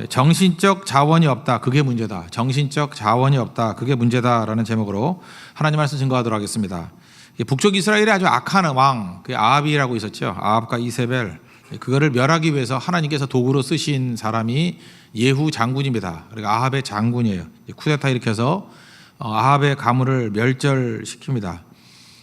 정신적 자원이 없다. 그게 문제다. 정신적 자원이 없다. 그게 문제다라는 제목으로 하나님 말씀 증거하도록 하겠습니다. 북쪽 이스라엘에 아주 악한 왕, 그 아합이라고 있었죠. 아합과 이세벨. 그거를 멸하기 위해서 하나님께서 도구로 쓰신 사람이 예후 장군입니다. 그러니까 아합의 장군이에요. 쿠데타 일으켜서 아합의 가문을 멸절시킵니다.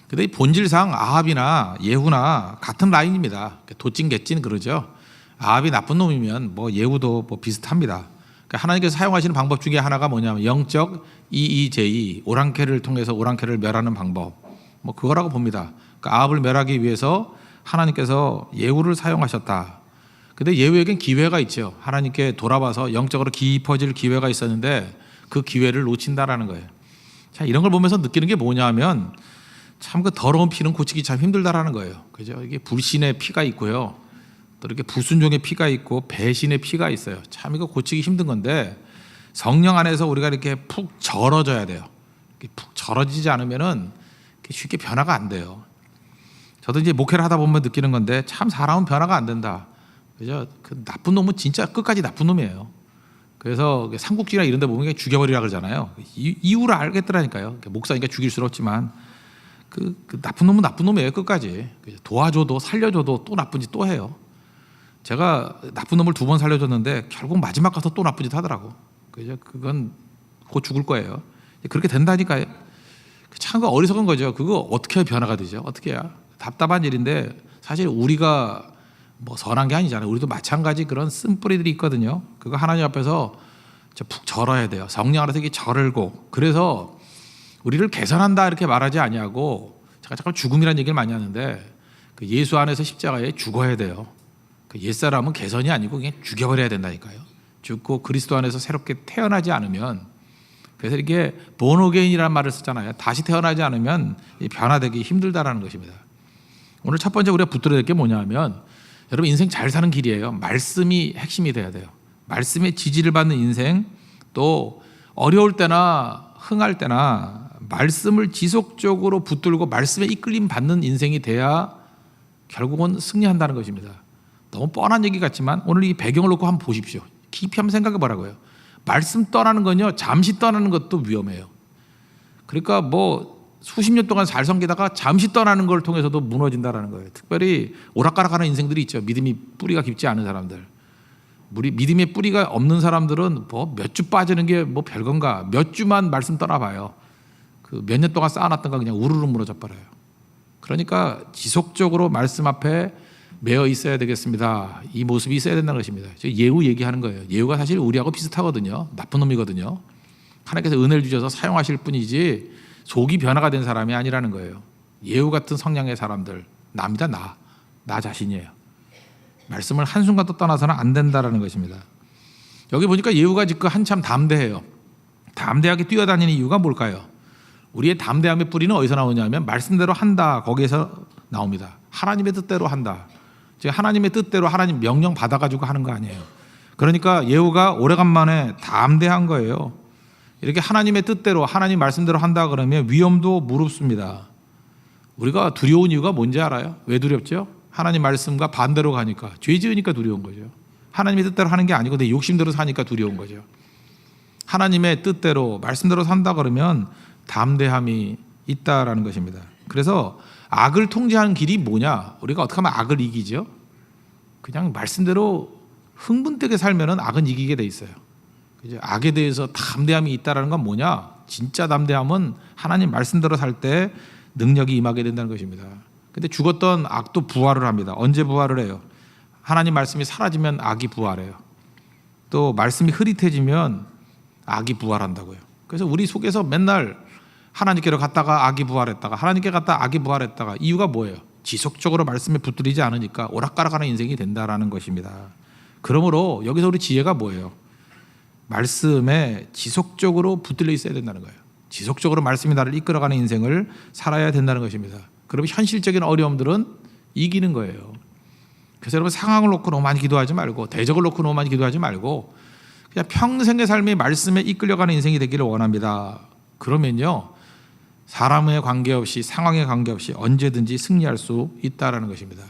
근데 본질상 아합이나 예후나 같은 라인입니다. 도찐개찐 그러죠. 아합이 나쁜 놈이면 뭐 예후도 뭐 비슷합니다. 그러니까 하나님께서 사용하시는 방법 중에 하나가 뭐냐면 영적 EEJ, 오랑캐를 통해서 오랑캐를 멸하는 방법, 뭐 그거라고 봅니다. 그러니까 아합을 멸하기 위해서 하나님께서 예후를 사용하셨다. 근데 예후에겐 기회가 있죠. 하나님께 돌아와서 영적으로 깊어질 기회가 있었는데 그 기회를 놓친다라는 거예요. 자, 이런 걸 보면서 느끼는 게 뭐냐면 참 그 더러운 피는 고치기 참 힘들다라는 거예요. 그죠? 이게 불신의 피가 있고요. 또 이렇게 불순종의 피가 있고 배신의 피가 있어요. 참 이거 고치기 힘든 건데 성령 안에서 우리가 이렇게 푹 절어져야 돼요. 푹 절어지지 않으면은 쉽게 변화가 안 돼요. 저도 이제 목회를 하다 보면 느끼는 건데 참 사람은 변화가 안 된다. 그죠? 그 나쁜 놈은 진짜 끝까지 나쁜 놈이에요. 그래서 삼국지나 이런 데 보면 그냥 죽여버리라 그러잖아요. 이유를 알겠더라니까요. 목사니까 죽일 수는 없지만 그 나쁜 놈은 나쁜 놈이에요. 끝까지. 도와줘도 살려줘도 또 나쁜 짓 또 해요. 제가 나쁜 놈을 2번 살려줬는데 결국 마지막 가서 또 나쁜 짓 하더라고. 그죠? 그건 곧 죽을 거예요. 그렇게 된다니까요. 참 어리석은 거죠. 그거 어떻게 변화가 되죠? 어떻게 해야? 답답한 일인데 사실 우리가 뭐 선한 게 아니잖아요. 우리도 마찬가지 그런 쓴뿌리들이 있거든요. 그거 하나님 앞에서 푹 절어야 돼요. 성령 안에서 이게 절을고. 그래서 우리를 개선한다 이렇게 말하지 아니하고 제가 잠깐 죽음이라는 얘기를 많이 하는데 그 예수 안에서 십자가에 죽어야 돼요. 그 옛사람은 개선이 아니고 그냥 죽여버려야 된다니까요. 죽고 그리스도 안에서 새롭게 태어나지 않으면, 그래서 이게 본어게인이라는 말을 쓰잖아요. 다시 태어나지 않으면 변화되기 힘들다라는 것입니다. 오늘 첫 번째 우리가 붙들어야 될 게 뭐냐면 여러분 인생 잘 사는 길이에요. 말씀이 핵심이 돼야 돼요. 말씀의 지지를 받는 인생, 또 어려울 때나 흥할 때나 말씀을 지속적으로 붙들고 말씀에 이끌림 받는 인생이 돼야 결국은 승리한다는 것입니다. 너무 뻔한 얘기 같지만 오늘 이 배경을 놓고 한번 보십시오. 깊이 한번 생각해 보라고요. 말씀 떠나는 건요, 잠시 떠나는 것도 위험해요. 그러니까 뭐 수십 년 동안 잘 섬기다가 잠시 떠나는 걸 통해서도 무너진다라는 거예요. 특별히 오락가락하는 인생들이 있죠. 믿음이 뿌리가 깊지 않은 사람들. 믿음의 뿌리가 없는 사람들은 뭐 몇 주 빠지는 게 뭐 별건가. 몇 주만 말씀 떠나봐요. 그 몇 년 동안 쌓아놨던 거 그냥 우르르 무너져 버려요. 그러니까 지속적으로 말씀 앞에 매어 있어야 되겠습니다. 이 모습이 있어야 된다는 것입니다. 예후 얘기하는 거예요. 예후가 사실 우리하고 비슷하거든요. 나쁜 놈이거든요. 하나님께서 은혜를 주셔서 사용하실 뿐이지 속이 변화가 된 사람이 아니라는 거예요. 예후 같은 성향의 사람들, 나입니다. 나 자신이에요. 말씀을 한순간도 떠나서는 안 된다라는 것입니다. 여기 보니까 예후가 지금 한참 담대해요. 담대하게 뛰어다니는 이유가 뭘까요? 우리의 담대함의 뿌리는 어디서 나오냐면 말씀대로 한다, 거기에서 나옵니다. 하나님의 뜻대로 한다. 즉 하나님의 뜻대로 하나님 명령 받아가지고 하는 거 아니에요. 그러니까 예후가 오래간만에 담대한 거예요. 이렇게 하나님의 뜻대로 하나님 말씀대로 한다 그러면 위험도 무릅습니다. 우리가 두려운 이유가 뭔지 알아요? 왜 두렵죠? 하나님 말씀과 반대로 가니까, 죄 지으니까 두려운 거죠. 하나님의 뜻대로 하는 게 아니고 내 욕심대로 사니까 두려운 거죠. 하나님의 뜻대로 말씀대로 산다 그러면 담대함이 있다라는 것입니다. 그래서 악을 통제하는 길이 뭐냐? 우리가 어떻게 하면 악을 이기죠? 그냥 말씀대로 흥분되게 살면은 악은 이기게 돼 있어요. 악에 대해서 담대함이 있다라는 건 뭐냐? 진짜 담대함은 하나님 말씀대로 살 때 능력이 임하게 된다는 것입니다. 근데 죽었던 악도 부활을 합니다. 언제 부활을 해요? 하나님 말씀이 사라지면 악이 부활해요. 또 말씀이 흐릿해지면 악이 부활한다고요. 그래서 우리 속에서 맨날 하나님께로 갔다가 악이 부활했다가 하나님께 갔다가 악이 부활했다가, 이유가 뭐예요? 지속적으로 말씀에 붙들리지 않으니까 오락가락하는 인생이 된다라는 것입니다. 그러므로 여기서 우리 지혜가 뭐예요? 말씀에 지속적으로 붙들려 있어야 된다는 거예요. 지속적으로 말씀이 나를 이끌어가는 인생을 살아야 된다는 것입니다. 그러면 현실적인 어려움들은 이기는 거예요. 그래서 여러분 상황을 놓고 너무 많이 기도하지 말고, 대적을 놓고 너무 많이 기도하지 말고 그냥 평생의 삶이 말씀에 이끌려가는 인생이 되기를 원합니다. 그러면요, 사람에 관계없이 상황에 관계없이 언제든지 승리할 수 있다라는 것입니다.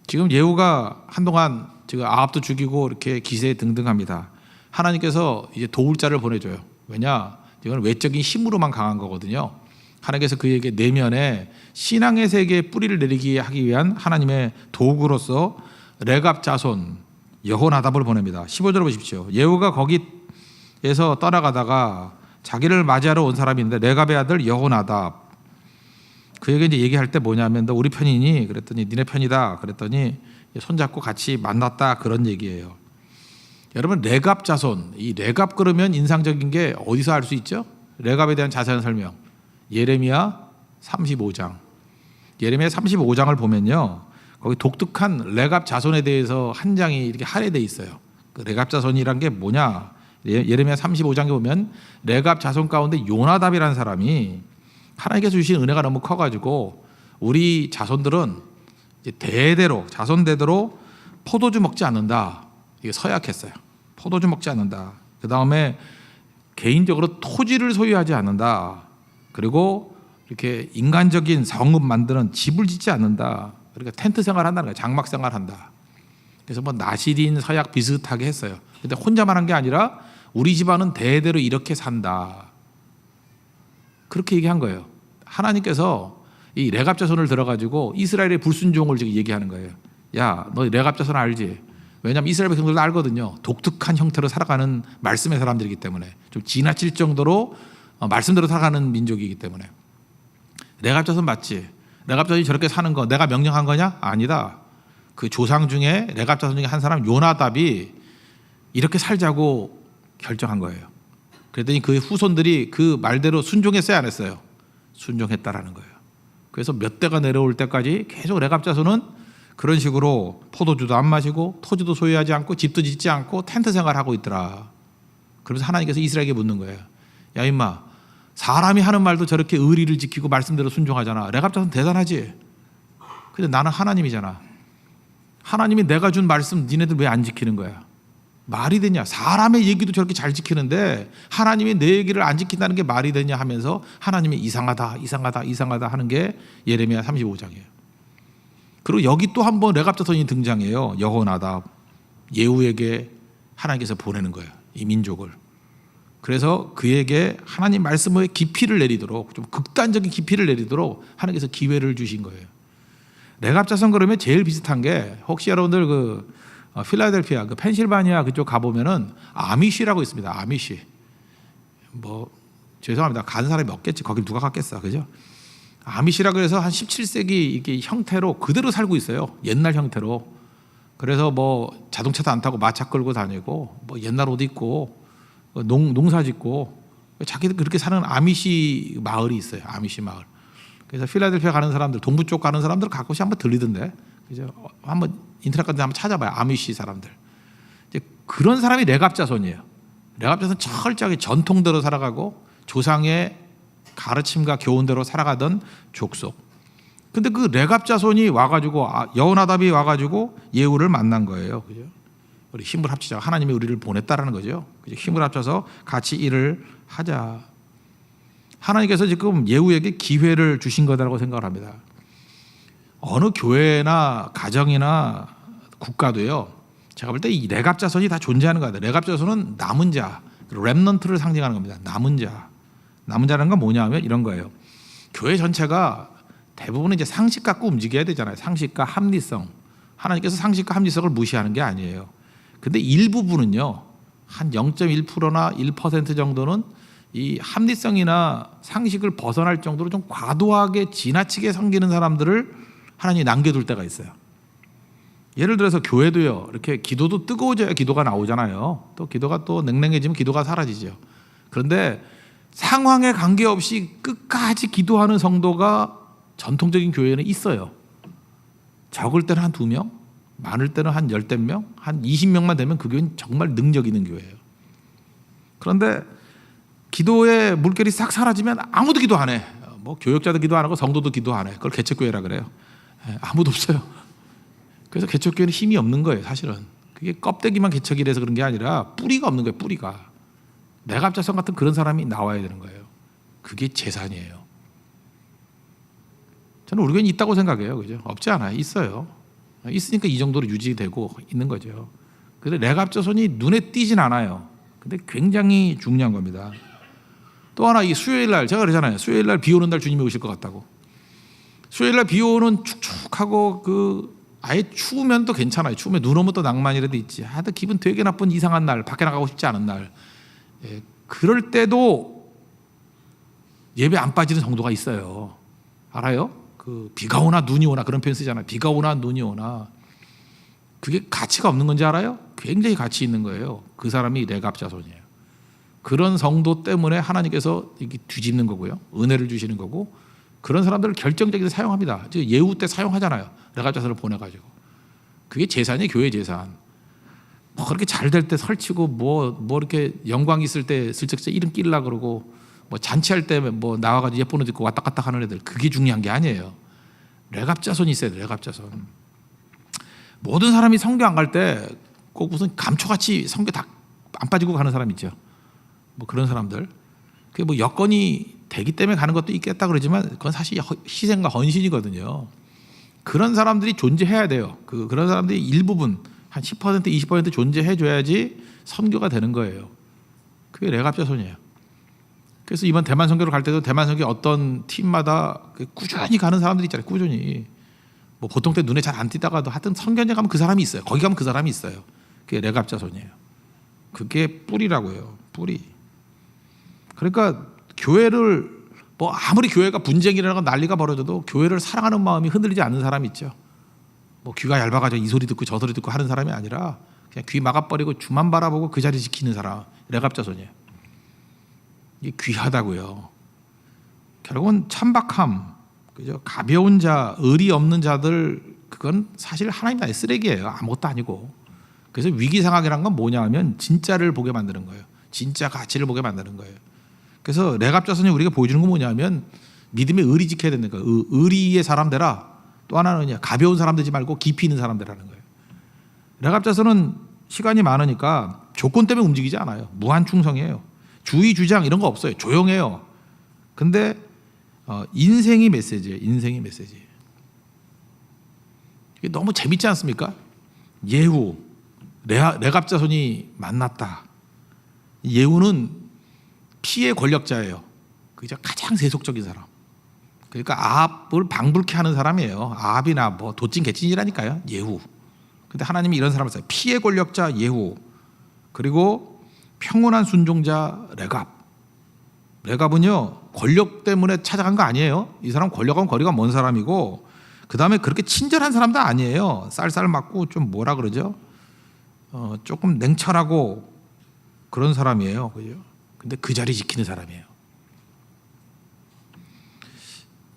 지금 예후가 한동안 지금 아합도 죽이고 이렇게 기세 등등합니다. 하나님께서 이제 도울 자를 보내줘요. 왜냐? 이건 외적인 힘으로만 강한 거거든요. 하나님께서 그에게 내면에 신앙의 세계에 뿌리를 내리게 하기 위한 하나님의 도구로서 레갑 자손 여호나답을 보냅니다. 15절을 보십시오. 예후가 거기에서 떠나가다가 자기를 맞이하러 온 사람이 있는데 레갑의 아들 여호나답, 그에게 이제 얘기할 때 뭐냐면 너 우리 편이니? 그랬더니 니네 편이다. 그랬더니 손잡고 같이 만났다, 그런 얘기예요. 여러분, 레갑 자손, 이 레갑 그러면 인상적인 게 어디서 알 수 있죠? 레갑에 대한 자세한 설명, 예레미야 35장. 예레미야 35장을 보면요, 거기 독특한 레갑 자손에 대해서 한 장이 이렇게 할애돼 있어요. 그 레갑 자손이란 게 뭐냐? 예레미야 35장에 보면 레갑 자손 가운데 요나답이라는 사람이 하나님께서 주신 은혜가 너무 커가지고 우리 자손들은 이제 대대로 자손 대대로 포도주 먹지 않는다. 이게 서약했어요. 포도주 먹지 않는다. 그 다음에 개인적으로 토지를 소유하지 않는다. 그리고 이렇게 인간적인 성읍 만드는 집을 짓지 않는다. 그러니까 텐트 생활한다는 거예요. 장막 생활한다. 그래서 뭐 나시린 서약 비슷하게 했어요. 근데 혼자만 한 게 아니라 우리 집안은 대대로 이렇게 산다. 그렇게 얘기한 거예요. 하나님께서 이 레갑 자손을 들어가지고 이스라엘의 불순종을 지금 얘기하는 거예요. 야, 너 레갑 자손 알지? 왜냐하면 이스라엘 백성들도 알거든요. 독특한 형태로 살아가는 말씀의 사람들이기 때문에, 좀 지나칠 정도로 말씀대로 살아가는 민족이기 때문에. 레갑 자손 맞지? 레갑 자손이 저렇게 사는 거 내가 명령한 거냐? 아니다. 그 조상 중에 레갑 자손 중에 한 사람 요나답이 이렇게 살자고 결정한 거예요. 그랬더니 그 후손들이 그 말대로 순종했어요, 안 했어요? 순종했다라는 거예요. 그래서 몇 대가 내려올 때까지 계속 레갑 자손은 그런 식으로 포도주도 안 마시고 토지도 소유하지 않고 집도 짓지 않고 텐트 생활하고 있더라. 그러면서 하나님께서 이스라엘에게 묻는 거예요. 야 임마, 사람이 하는 말도 저렇게 의리를 지키고 말씀대로 순종하잖아. 레갑 자손 대단하지? 근데 나는 하나님이잖아. 하나님이 내가 준 말씀 니네들 왜 안 지키는 거야? 말이 되냐? 사람의 얘기도 저렇게 잘 지키는데 하나님이 내 얘기를 안 지킨다는 게 말이 되냐 하면서 하나님이 이상하다 하는 게 예레미야 35장이에요. 그리고 여기 또 한 번 레갑 자손이 등장해요. 여호나답, 예후에게 하나님께서 보내는 거예요, 이 민족을. 그래서 그에게 하나님 말씀의 깊이를 내리도록, 좀 극단적인 깊이를 내리도록 하나님께서 기회를 주신 거예요. 레갑 자손 그러면 제일 비슷한 게, 혹시 여러분들 그 필라델피아, 그 펜실바니아 그쪽 가보면은 아미시라고 있습니다. 아미시. 뭐 죄송합니다. 간 사람이 없겠지. 거길 누가 갔겠어, 그죠? 아미시라고 해서 한 17세기 이게 형태로 그대로 살고 있어요. 옛날 형태로. 그래서 뭐 자동차도 안 타고 마차 끌고 다니고, 뭐 옛날 옷 입고, 농사 짓고, 자기들 그렇게 사는 아미시 마을이 있어요. 아미시 마을. 그래서 필라델피아 가는 사람들, 동부 쪽 가는 사람들 가끔씩 한번 들리던데, 그죠? 한번 인터넷 같은 데 한번 찾아봐요. 아미시 사람들. 이제 그런 사람이 레갑 자손이에요. 레갑 자손 철저하게 전통대로 살아가고 조상의 가르침과 교훈대로 살아가던 족속. 근데 그 레갑 자손이 와가지고, 여호나답이 와가지고 예후를 만난 거예요. 그죠? 우리 힘을 합치자. 하나님이 우리를 보냈다라는 거죠. 그죠? 힘을 합쳐서 같이 일을 하자. 하나님께서 지금 예후에게 기회를 주신 거다라고 생각을 합니다. 어느 교회나 가정이나 국가도요, 제가 볼 때 이 레갑 자손이 다 존재하는 거예요. 레갑 자손은 남은 자, 렘넌트를 상징하는 겁니다. 남은 자. 남은 자라는 건 뭐냐 하면 이런 거예요. 교회 전체가 대부분 이제 상식 갖고 움직여야 되잖아요. 상식과 합리성. 하나님께서 상식과 합리성을 무시하는 게 아니에요. 근데 일부분은요, 한 0.1%나 1% 정도는 이 합리성이나 상식을 벗어날 정도로 좀 과도하게 지나치게 섬기는 사람들을 하나님이 남겨둘 때가 있어요. 예를 들어서 교회도요, 이렇게 기도도 뜨거워져야 기도가 나오잖아요. 또 기도가 또 냉랭해지면 기도가 사라지죠. 그런데 상황에 관계없이 끝까지 기도하는 성도가 전통적인 교회는 있어요. 적을 때는 한 2명, 많을 때는 한 10명, 한 20명만 되면 그 교회는 정말 능력 있는 교회예요. 그런데 기도의 물결이 싹 사라지면 아무도 기도 안 해. 뭐 교역자도 기도 안 하고 성도도 기도 안 해. 그걸 개척교회라 그래요. 아무도 없어요. 그래서 개척교회는 힘이 없는 거예요, 사실은. 그게 껍데기만 개척이라서 그런 게 아니라 뿌리가 없는 거예요, 뿌리가. 레갑 자손 같은 그런 사람이 나와야 되는 거예요. 그게 재산이에요. 저는 우리 교회는 있다고 생각해요. 그죠? 없지 않아요. 있어요. 있으니까 이 정도로 유지되고 있는 거죠. 그런데 레갑 자손이 눈에 띄진 않아요. 근데 굉장히 중요한 겁니다. 또 하나 이 수요일 날 제가 그러잖아요. 수요일 날 비 오는 날 주님이 오실 것 같다고. 수요일 날 비 오는 축축하고 아예 추우면 또 괜찮아요. 추우면 눈 오면 또 낭만이라도 있지. 하여튼 기분 되게 나쁜 이상한 날, 밖에 나가고 싶지 않은 날. 예, 그럴 때도 예배 안 빠지는 정도가 있어요. 알아요? 비가 오나 눈이 오나 그런 표현 쓰잖아요. 비가 오나 눈이 오나. 그게 가치가 없는 건지 알아요? 굉장히 가치 있는 거예요. 그 사람이 레갑 자손이에요. 그런 성도 때문에 하나님께서 이렇게 뒤집는 거고요. 은혜를 주시는 거고, 그런 사람들을 결정적으로 사용합니다. 예후 때 사용하잖아요. 레갑 자손을 보내가지고. 그게 재산이에요. 교회 재산. 뭐 그렇게 잘 될 때 설치고 뭐 이렇게 영광 있을 때 슬쩍 이름 끼려고 그러고, 뭐 잔치할 때 뭐 나와가지고 예쁜 옷 입고 왔다 갔다 하는 애들, 그게 중요한 게 아니에요. 레갑 자손이 있어야 돼요. 레갑 자손. 모든 사람이 성교 안 갈 때 꼭 무슨 감초같이 성교 다 안 빠지고 가는 사람 있죠. 뭐 그런 사람들. 그게 뭐 여건이 되기 때문에 가는 것도 있겠다 그러지만 그건 사실 희생과 헌신이거든요. 그런 사람들이 존재해야 돼요. 그런 사람들이 일부분 한 10% 20% 존재해 줘야지 선교가 되는 거예요. 그게 레갑 자손이에요. 그래서 이번 대만 선교를 갈 때도 대만 선교 어떤 팀마다 꾸준히 가는 사람들이 있잖아요. 꾸준히. 뭐 보통 때 눈에 잘 안 띄다가도 하여튼 선교제 가면 그 사람이 있어요. 거기 가면 그 사람이 있어요. 그게 레갑 자손이에요. 그게 뿌리라고요. 뿌리. 그러니까 교회를 뭐 아무리 교회가 분쟁이라는 난리가 벌어져도 교회를 사랑하는 마음이 흔들리지 않는 사람이 있죠. 뭐 귀가 얇아가지고 이 소리 듣고 저 소리 듣고 하는 사람이 아니라 그냥 귀 막아버리고 주만 바라보고 그 자리 지키는 사람. 레갑 자손이에요. 이게 귀하다고요. 결국은 천박함, 그죠? 가벼운 자, 의리 없는 자들, 그건 사실 하나님 나라의 쓰레기예요. 아무것도 아니고. 그래서 위기 상황이란 건 뭐냐 하면 진짜를 보게 만드는 거예요. 진짜 가치를 보게 만드는 거예요. 그래서 레갑 자손이 우리가 보여주는 건 뭐냐면 믿음의 의리 지켜야 되는 거예요. 의리의 사람 되라. 또 하나는 가벼운 사람 되지 말고 깊이 있는 사람 되라는 거예요. 레갑 자손은 시간이 많으니까 조건 때문에 움직이지 않아요. 무한 충성이에요. 주의 주장 이런 거 없어요. 조용해요. 근데 인생이 메시지예요. 인생이 메시지. 이게 너무 재밌지 않습니까? 예후 레갑 자손이 만났다. 예후는 피의 권력자예요. 그죠? 가장 세속적인 사람. 그러니까 아합을 방불케 하는 사람이에요. 아합이나 뭐 도찐 개찐이라니까요. 예후. 근데 하나님이 이런 사람을 써요. 피의 권력자 예후. 그리고 평온한 순종자 레갑. 레갑은요 권력 때문에 찾아간 거 아니에요. 이 사람 권력하고 거리가 먼 사람이고, 그 다음에 그렇게 친절한 사람도 아니에요. 쌀쌀 맞고 좀 뭐라 그러죠? 조금 냉철하고 그런 사람이에요. 그죠? 근데 그 자리 지키는 사람이에요.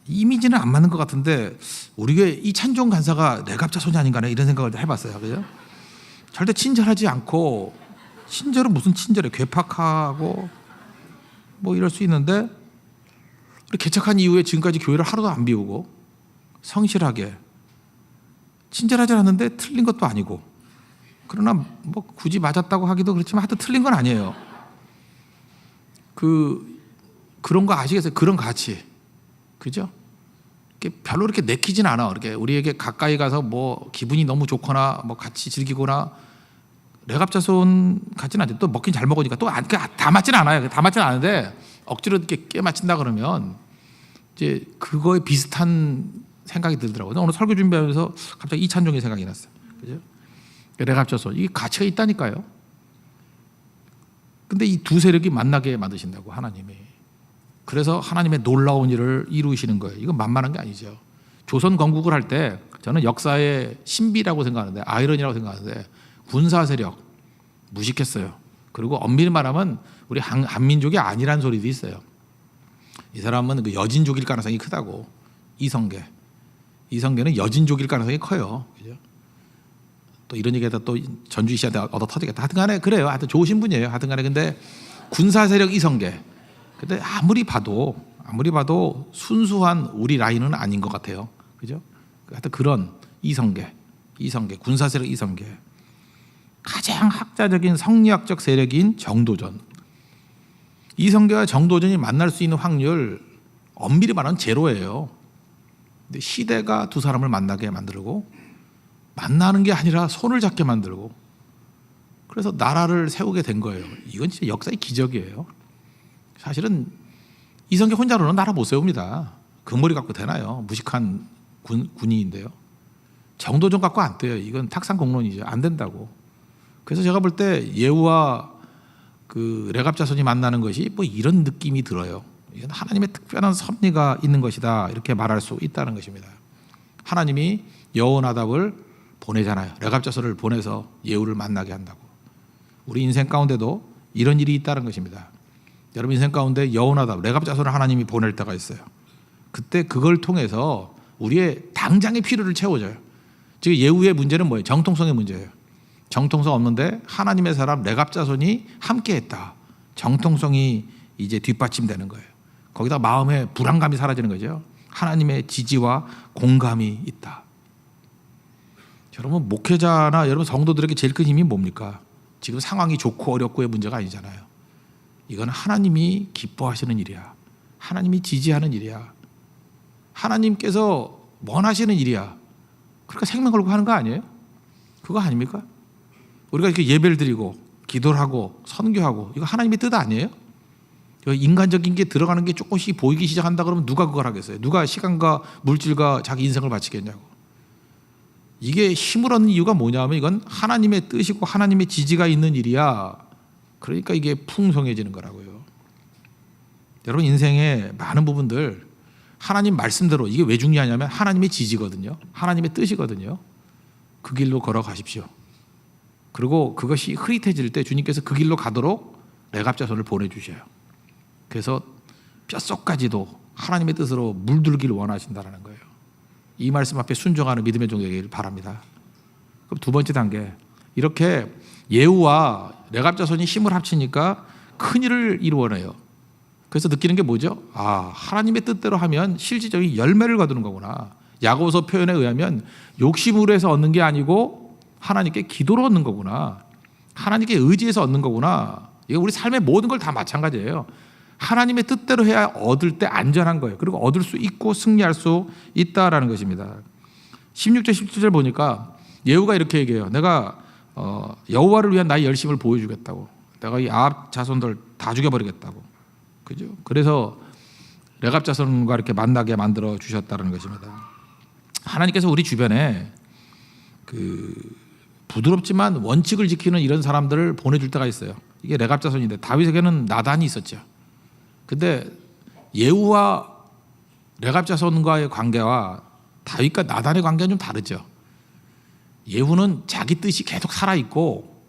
이미지는 안 맞는 것 같은데 우리 교회 이찬종 간사가 레갑 자손이 아닌가 이런 생각을 해봤어요. 그죠? 절대 친절하지 않고, 친절은 무슨 친절해? 괴팍하고 뭐 이럴 수 있는데, 우리 개척한 이후에 지금까지 교회를 하루도 안 비우고 성실하게 친절하지 않은데 틀린 것도 아니고, 그러나 뭐 굳이 맞았다고 하기도 그렇지만 하여튼 틀린 건 아니에요. 그런 거 아시겠어요? 그런 가치. 그죠? 별로 이렇게 내키진 않아. 이렇게 우리에게 가까이 가서 뭐 기분이 너무 좋거나 뭐 같이 즐기거나, 레갑 자손 같지는 않죠. 또 먹긴 잘 먹으니까 또 다 맞지는 않아요. 다 맞지는 않은데 억지로 이렇게 깨맞춘다 그러면 이제 그거에 비슷한 생각이 들더라고요. 오늘 설교 준비하면서 갑자기 이찬종의 생각이 났어요. 그죠? 레갑 자손, 이게 가치가 있다니까요. 근데 이 두 세력이 만나게 만드신다고 하나님이. 그래서 하나님의 놀라운 일을 이루시는 거예요. 이건 만만한 게 아니죠. 조선 건국을 할 때 저는 역사의 신비라고 생각하는데, 아이러니라고 생각하는데, 군사 세력 무식했어요. 그리고 엄밀히 말하면 우리 한민족이 아니란 소리도 있어요. 이 사람은 그 여진족일 가능성이 크다고. 이성계는 여진족일 가능성이 커요. 그죠? 또 이런 얘기하다 또 전주희 씨한테 얻어 터지겠다. 하여튼간에 그래요. 하여튼 좋으신 분이에요. 하여튼간에 근데 군사 세력 이성계. 근데 아무리 봐도 순수한 우리 라인은 아닌 것 같아요. 그죠? 하여튼 그런 이성계, 군사 세력 이성계. 가장 학자적인 성리학적 세력인 정도전. 이성계와 정도전이 만날 수 있는 확률 엄밀히 말하면 제로예요. 근데 시대가 두 사람을 만나게 만들고, 만나는 게 아니라 손을 잡게 만들고, 그래서 나라를 세우게 된 거예요. 이건 진짜 역사의 기적이에요. 사실은 이성계 혼자로는 나라 못 세웁니다. 금머리 갖고 되나요? 무식한 군인인데요. 정도전 갖고 안 돼요. 이건 탁상공론이죠. 안 된다고. 그래서 제가 볼 때 예후와 그 레갑 자손이 만나는 것이 뭐 이런 느낌이 들어요. 이건 하나님의 특별한 섭리가 있는 것이다, 이렇게 말할 수 있다는 것입니다. 하나님이 여호나답을 보내잖아요. 레갑 자손을 보내서 예후를 만나게 한다고. 우리 인생 가운데도 이런 일이 있다는 것입니다. 여러분 인생 가운데 여호나답, 레갑 자손을 하나님이 보낼 때가 있어요. 그때 그걸 통해서 우리의 당장의 필요를 채워줘요. 즉 예후의 문제는 뭐예요? 정통성의 문제예요. 정통성 없는데 하나님의 사람 레갑 자손이 함께했다. 정통성이 이제 뒷받침되는 거예요. 거기다 마음의 불안감이 사라지는 거죠. 하나님의 지지와 공감이 있다. 여러분 목회자나 여러분 성도들에게 제일 큰 힘이 뭡니까? 지금 상황이 좋고 어렵고의 문제가 아니잖아요. 이건 하나님이 기뻐하시는 일이야. 하나님이 지지하는 일이야. 하나님께서 원하시는 일이야. 그러니까 생명 걸고 하는 거 아니에요? 그거 아닙니까? 우리가 이렇게 예배를 드리고 기도를 하고 선교하고 이거 하나님의 뜻 아니에요? 인간적인 게 들어가는 게 조금씩 보이기 시작한다 그러면 누가 그걸 하겠어요? 누가 시간과 물질과 자기 인생을 바치겠냐고. 이게 힘을 얻는 이유가 뭐냐면 이건 하나님의 뜻이고 하나님의 지지가 있는 일이야. 그러니까 이게 풍성해지는 거라고요. 여러분 인생의 많은 부분들 하나님 말씀대로, 이게 왜 중요하냐면 하나님의 지지거든요. 하나님의 뜻이거든요. 그 길로 걸어가십시오. 그리고 그것이 흐릿해질 때 주님께서 그 길로 가도록 레갑 자손을 보내주셔요. 그래서 뼛속까지도 하나님의 뜻으로 물들기를 원하신다는 거예요. 이 말씀 앞에 순종하는 믿음의 종되기를 바랍니다. 그럼 두 번째 단계, 이렇게 예후와 레갑 자손이 힘을 합치니까 큰 일을 이루어내요. 그래서 느끼는 게 뭐죠? 아, 하나님의 뜻대로 하면 실질적인 열매를 거두는 거구나. 야고보서 표현에 의하면 욕심으로 해서 얻는 게 아니고 하나님께 기도로 얻는 거구나. 하나님께 의지해서 얻는 거구나. 이거 우리 삶의 모든 걸 다 마찬가지예요. 하나님의 뜻대로 해야 얻을 때 안전한 거예요. 그리고 얻을 수 있고 승리할 수 있다라는 것입니다. 16절 17절 보니까 예후가 이렇게 얘기해요. 내가 여호와를 위한 나의 열심을 보여주겠다고. 내가 이 아합 자손들 다 죽여버리겠다고. 그죠? 그래서 레갑 자손과 이렇게 만나게 만들어 주셨다는 것입니다. 하나님께서 우리 주변에 그 부드럽지만 원칙을 지키는 이런 사람들을 보내줄 때가 있어요. 이게 레갑 자손인데 다윗에게는 나단이 있었죠. 근데 예후와 레갑 자손과의 관계와 다윗과 나단의 관계는 좀 다르죠. 예후는 자기 뜻이 계속 살아있고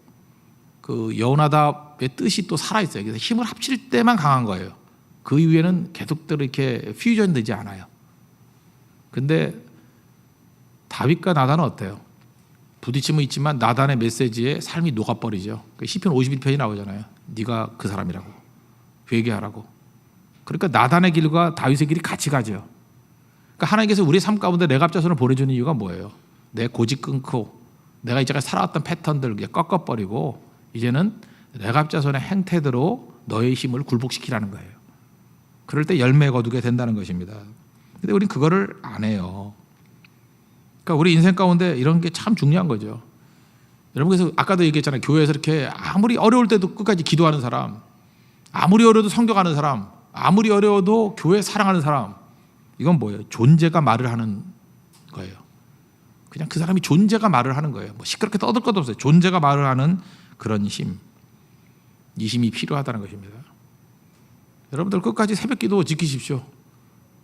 그 여호나답의 뜻이 또 살아있어요. 그래서 힘을 합칠 때만 강한 거예요. 그 이후에는 계속대로 이렇게 퓨전되지 않아요. 근데 다윗과 나단은 어때요? 부딪힘은 있지만 나단의 메시지에 삶이 녹아버리죠. 시편 51편이 나오잖아요. 네가 그 사람이라고, 회개하라고. 그러니까 나단의 길과 다윗의 길이 같이 가죠. 그러니까 하나님께서 우리의 삶 가운데 레갑 자손을 보내주는 이유가 뭐예요? 내 고집 끊고 내가 이제까지 살아왔던 패턴들을 꺾어버리고 이제는 레갑 자손의 행태대로 너의 힘을 굴복시키라는 거예요. 그럴 때 열매 거두게 된다는 것입니다. 근데 우린 그거를 안 해요. 그러니까 우리 인생 가운데 이런 게 참 중요한 거죠. 여러분, 그래서 아까도 얘기했잖아요. 교회에서 이렇게 아무리 어려울 때도 끝까지 기도하는 사람, 아무리 어려워도 성경하는 사람, 아무리 어려워도 교회 사랑하는 사람, 이건 뭐예요? 존재가 말을 하는 거예요. 그냥 그 사람이 존재가 말을 하는 거예요. 뭐 시끄럽게 떠들 것도 없어요. 존재가 말을 하는 그런 힘, 이 힘이 필요하다는 것입니다. 여러분들 끝까지 새벽기도 지키십시오.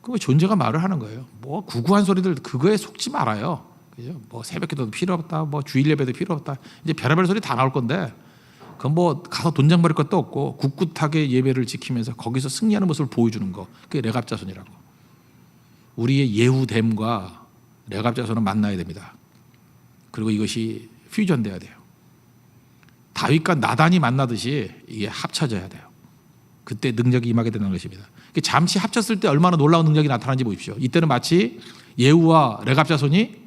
그거 존재가 말을 하는 거예요. 뭐 구구한 소리들 그거에 속지 말아요. 그죠? 뭐 새벽기도도 필요 없다, 뭐 주일 예배도 필요 없다. 이제 별의별 소리 다 나올 건데, 그건 뭐 가서 돈장 버릴 것도 없고 꿋꿋하게 예배를 지키면서 거기서 승리하는 모습을 보여주는 거. 그게 레갑 자손이라고. 우리의 예후됨과 레갑 자손은 만나야 됩니다. 그리고 이것이 퓨전돼야 돼요. 다윗과 나단이 만나듯이 이게 합쳐져야 돼요. 그때 능력이 임하게 되는 것입니다. 잠시 합쳤을 때 얼마나 놀라운 능력이 나타나는지 보십시오. 이때는 마치 예후와 레갑 자손이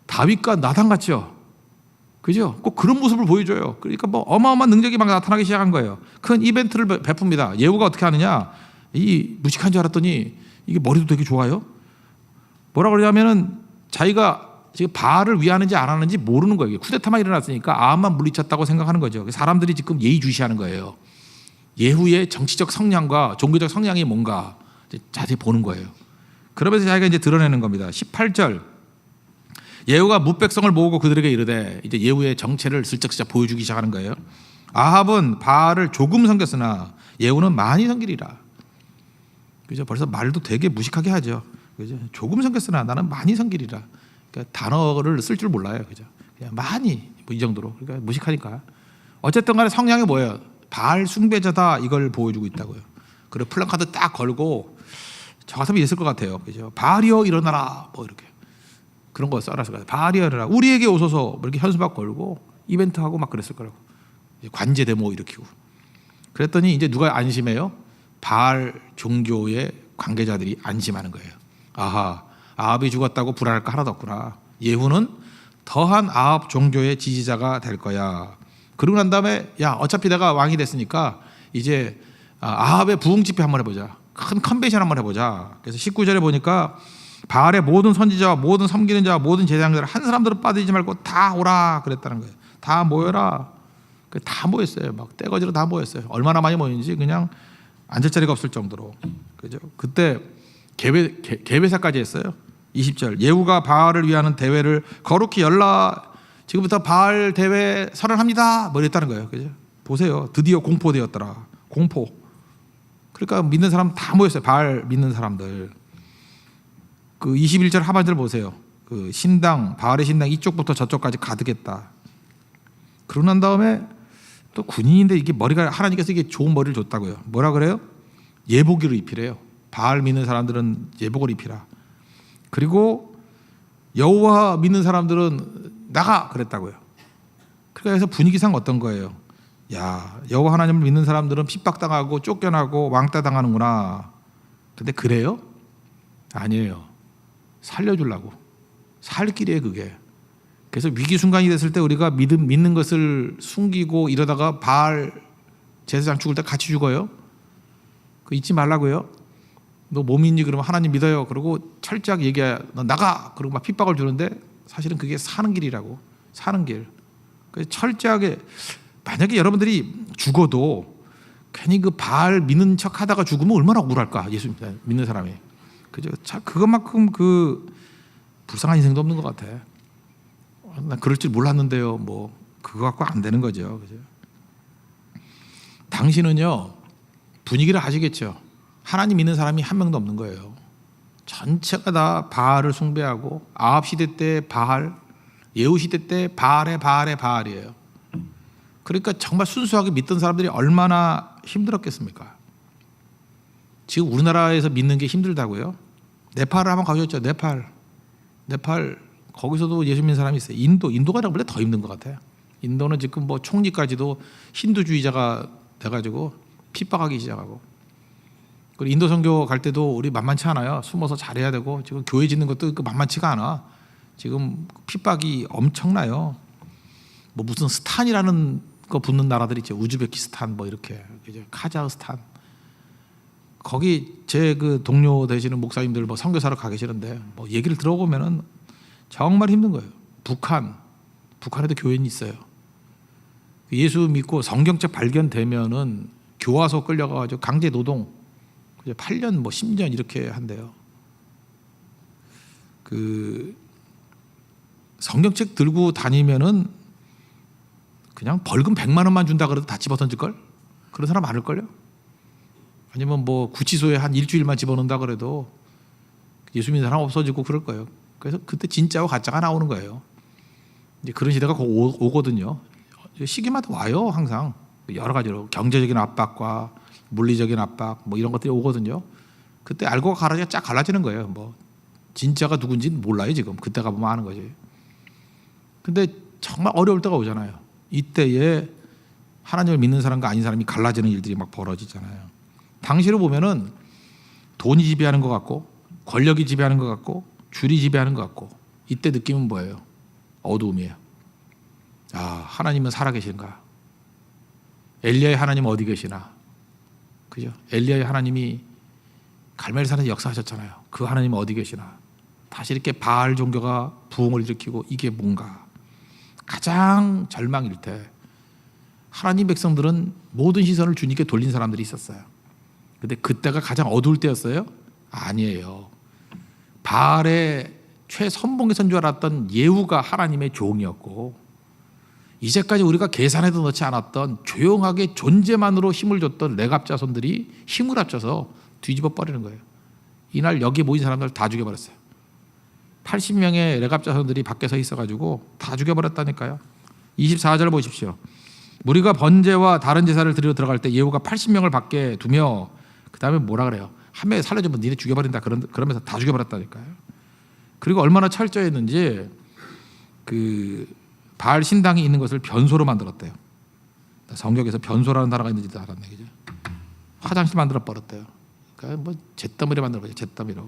다윗과 나단 같죠. 그죠? 꼭 그런 모습을 보여줘요. 그러니까 뭐 어마어마한 능력이 막 나타나기 시작한 거예요. 큰 이벤트를 베풉니다. 예후가 어떻게 하느냐? 이 무식한 줄 알았더니 이게 머리도 되게 좋아요. 뭐라 그러냐면은 자기가 지금 바알을 위하는지 안 하는지 모르는 거예요. 쿠데타만 일어났으니까 아합만 물리쳤다고 생각하는 거죠. 사람들이 지금 예의주시하는 거예요. 예후의 정치적 성향과 종교적 성향이 뭔가 자세히 보는 거예요. 그러면서 자기가 이제 드러내는 겁니다. 18절 예후가 뭇백성을 모으고 그들에게 이르되, 이제 예후의 정체를 슬쩍슬쩍 보여주기 시작하는 거예요. 아합은 바알을 조금 섬겼으나 예후는 많이 섬기리라. 그죠? 벌써 말도 되게 무식하게 하죠. 그죠? 조금 섬겼으나 나는 많이 섬기리라. 그러니까 단어를 쓸 줄 몰라요. 그죠? 그냥 많이, 뭐 이 정도로. 그러니까 무식하니까. 어쨌든 간에 성향이 뭐예요? 바알 숭배자다, 이걸 보여주고 있다고요. 그리고 플랜카드 딱 걸고 저 같으면 있을 것 같아요. 그죠? 바알이여 일어나라, 뭐 이렇게 그런 거 써놨을 거예요. 바알이여 일어나라, 우리에게 오소서, 뭐 이렇게 현수막 걸고 이벤트 하고 막 그랬을 거라고. 관제 데모 일으키고. 그랬더니 이제 누가 안심해요? 바알 종교의 관계자들이 안심하는 거예요. 아하, 아합이 죽었다고 불안할 거 하나도 없구나. 예후는 더한 아합 종교의 지지자가 될 거야. 그러고 난 다음에 야, 어차피 내가 왕이 됐으니까 이제 아합의 부흥 집회 한번 해보자. 큰 컨벤션 한번 해보자. 그래서 19절에 보니까 바알의 모든 선지자와 모든 섬기는 자와 모든 제사장들 한 사람들은 빠지지 말고 다 오라 그랬다는 거예요. 다 모여라. 다 모였어요. 막 떼거지로 다 모였어요. 얼마나 많이 모였는지 그냥 앉을 자리가 없을 정도로. 그죠? 그때 개회사까지 했어요. 20절 예후가 바알을 위하는 대회를 거룩히 열라. 지금부터 바알 대회 선언합니다. 뭐 이랬다는 거예요. 그죠? 보세요. 드디어 공포되었더라. 공포. 그러니까 믿는 사람 다 모였어요. 바알 믿는 사람들. 그 21절 하반절 보세요. 그 신당, 바알의 신당 이쪽부터 저쪽까지 가득했다. 그러고 난 다음에 또 군인인데 이게 머리가, 하나님께서 이게 좋은 머리를 줬다고요. 뭐라 그래요? 예복을 입히래요. 바알 믿는 사람들은 예복을 입히라. 그리고 여호와 믿는 사람들은 나가 그랬다고요. 그래서 분위기상 어떤 거예요? 야, 여호와 하나님을 믿는 사람들은 핍박당하고 쫓겨나고 왕따 당하는구나. 근데 그래요? 아니에요. 살려주려고. 살 길이에요, 그게. 그래서 위기 순간이 됐을 때 우리가 믿는 것을 숨기고 이러다가 바알 제사장 죽을 때 같이 죽어요. 그 잊지 말라고요. 너 뭐 믿니? 그러면 하나님 믿어요. 그러고 철저하게 얘기해. 너 나가. 그러고 막 핍박을 주는데 사실은 그게 사는 길이라고. 사는 길. 그래서 철저하게, 만약에 여러분들이 죽어도 괜히 그 바알 믿는 척 하다가 죽으면 얼마나 억울할까. 예수 믿는 사람이. 그죠? 참 그것만큼 그 불쌍한 인생도 없는 것 같아. 난 그럴 줄 몰랐는데요. 뭐 그거 갖고 안 되는 거죠. 그죠? 당신은요, 분위기를 아시겠죠? 하나님 믿는 사람이 한 명도 없는 거예요. 전체가 다 바알을 숭배하고, 아합 시대 때 바알, 예후 시대 때 바알이에요. 그러니까 정말 순수하게 믿던 사람들이 얼마나 힘들었겠습니까? 지금 우리나라에서 믿는 게 힘들다고요? 네팔을 한번 가셨죠? 네팔 거기서도 예수 믿는 사람이 있어요. 인도가 원래 더 힘든 것 같아요. 인도는 지금 뭐 총리까지도 힌두주의자가 돼가지고 핍박하기 시작하고. 그리고 인도 선교 갈 때도 우리 만만치 않아요. 숨어서 잘해야 되고, 지금 교회 짓는 것도 만만치가 않아. 지금 핍박이 엄청나요. 뭐 무슨 스탄이라는 거 붙는 나라들 있죠. 우즈베키스탄 뭐 이렇게, 카자흐스탄. 거기 제 그 동료 되시는 목사님들 뭐 선교사로 가 계시는데 뭐 얘기를 들어보면은 정말 힘든 거예요. 북한에도 교회는 있어요. 예수 믿고 성경책 발견되면은 교화소 끌려가가지고 강제 노동 8년 뭐 10년 이렇게 한대요. 그 성경책 들고 다니면은 그냥 벌금 100만 원만 준다 그래도 다 집어던질 걸? 그런 사람 많을걸요? 아니면 뭐 구치소에 한 일주일만 집어넣는다 그래도 예수 믿는 사람 없어지고 그럴 거예요. 그래서 그때 진짜와 가짜가 나오는 거예요. 이제 그런 시대가 오거든요. 시기마다 와요. 항상 여러 가지로 경제적인 압박과 물리적인 압박 뭐 이런 것들이 오거든요. 그때 알고 쫙 갈라지는 거예요. 뭐 진짜가 누군지 몰라요. 지금 그때 가보면 아는 거지. 근데 정말 어려울 때가 오잖아요. 이때에 하나님을 믿는 사람과 아닌 사람이 갈라지는 일들이 막 벌어지잖아요. 당시로 보면은 돈이 지배하는 것 같고, 권력이 지배하는 것 같고, 줄이 지배하는 것 같고, 이때 느낌은 뭐예요? 어두움이에요. 아, 하나님은 살아계신가? 엘리야의 하나님 어디 계시나? 그죠? 엘리야의 하나님이 갈멜산에서 역사하셨잖아요. 그 하나님은 어디 계시나? 다시 이렇게 바알 종교가 부흥을 일으키고 이게 뭔가 가장 절망일 때 하나님 백성들은 모든 시선을 주님께 돌린 사람들이 있었어요. 근데 그때가 가장 어두울 때였어요? 아니에요. 바알의 최선봉의 선줄 알았던 예후가 하나님의 종이었고, 이제까지 우리가 계산해도 넣지 않았던 조용하게 존재만으로 힘을 줬던 레갑 자손들이 힘을 합쳐서 뒤집어 버리는 거예요. 이날 여기 모인 사람들 다 죽여버렸어요. 80명의 레갑 자손들이 밖에 서 있어가지고 다 죽여버렸다니까요. 24절 보십시오. 우리가 번제와 다른 제사를 드리러 들어갈 때 예후가 80명을 밖에 두며 그 다음에 뭐라 그래요? 한 명이 살려주면 니네 죽여버린다 그러면서 다 죽여버렸다니까요. 그리고 얼마나 철저했는지 그 바알 신당이 있는 것을 변소로 만들었대요. 성경에서 변소라는 단어가 있는지도 알았네, 그죠? 화장실 만들어 버렸대요. 그러니까 뭐 잿더미를 만들어 버렸죠, 잿더미로.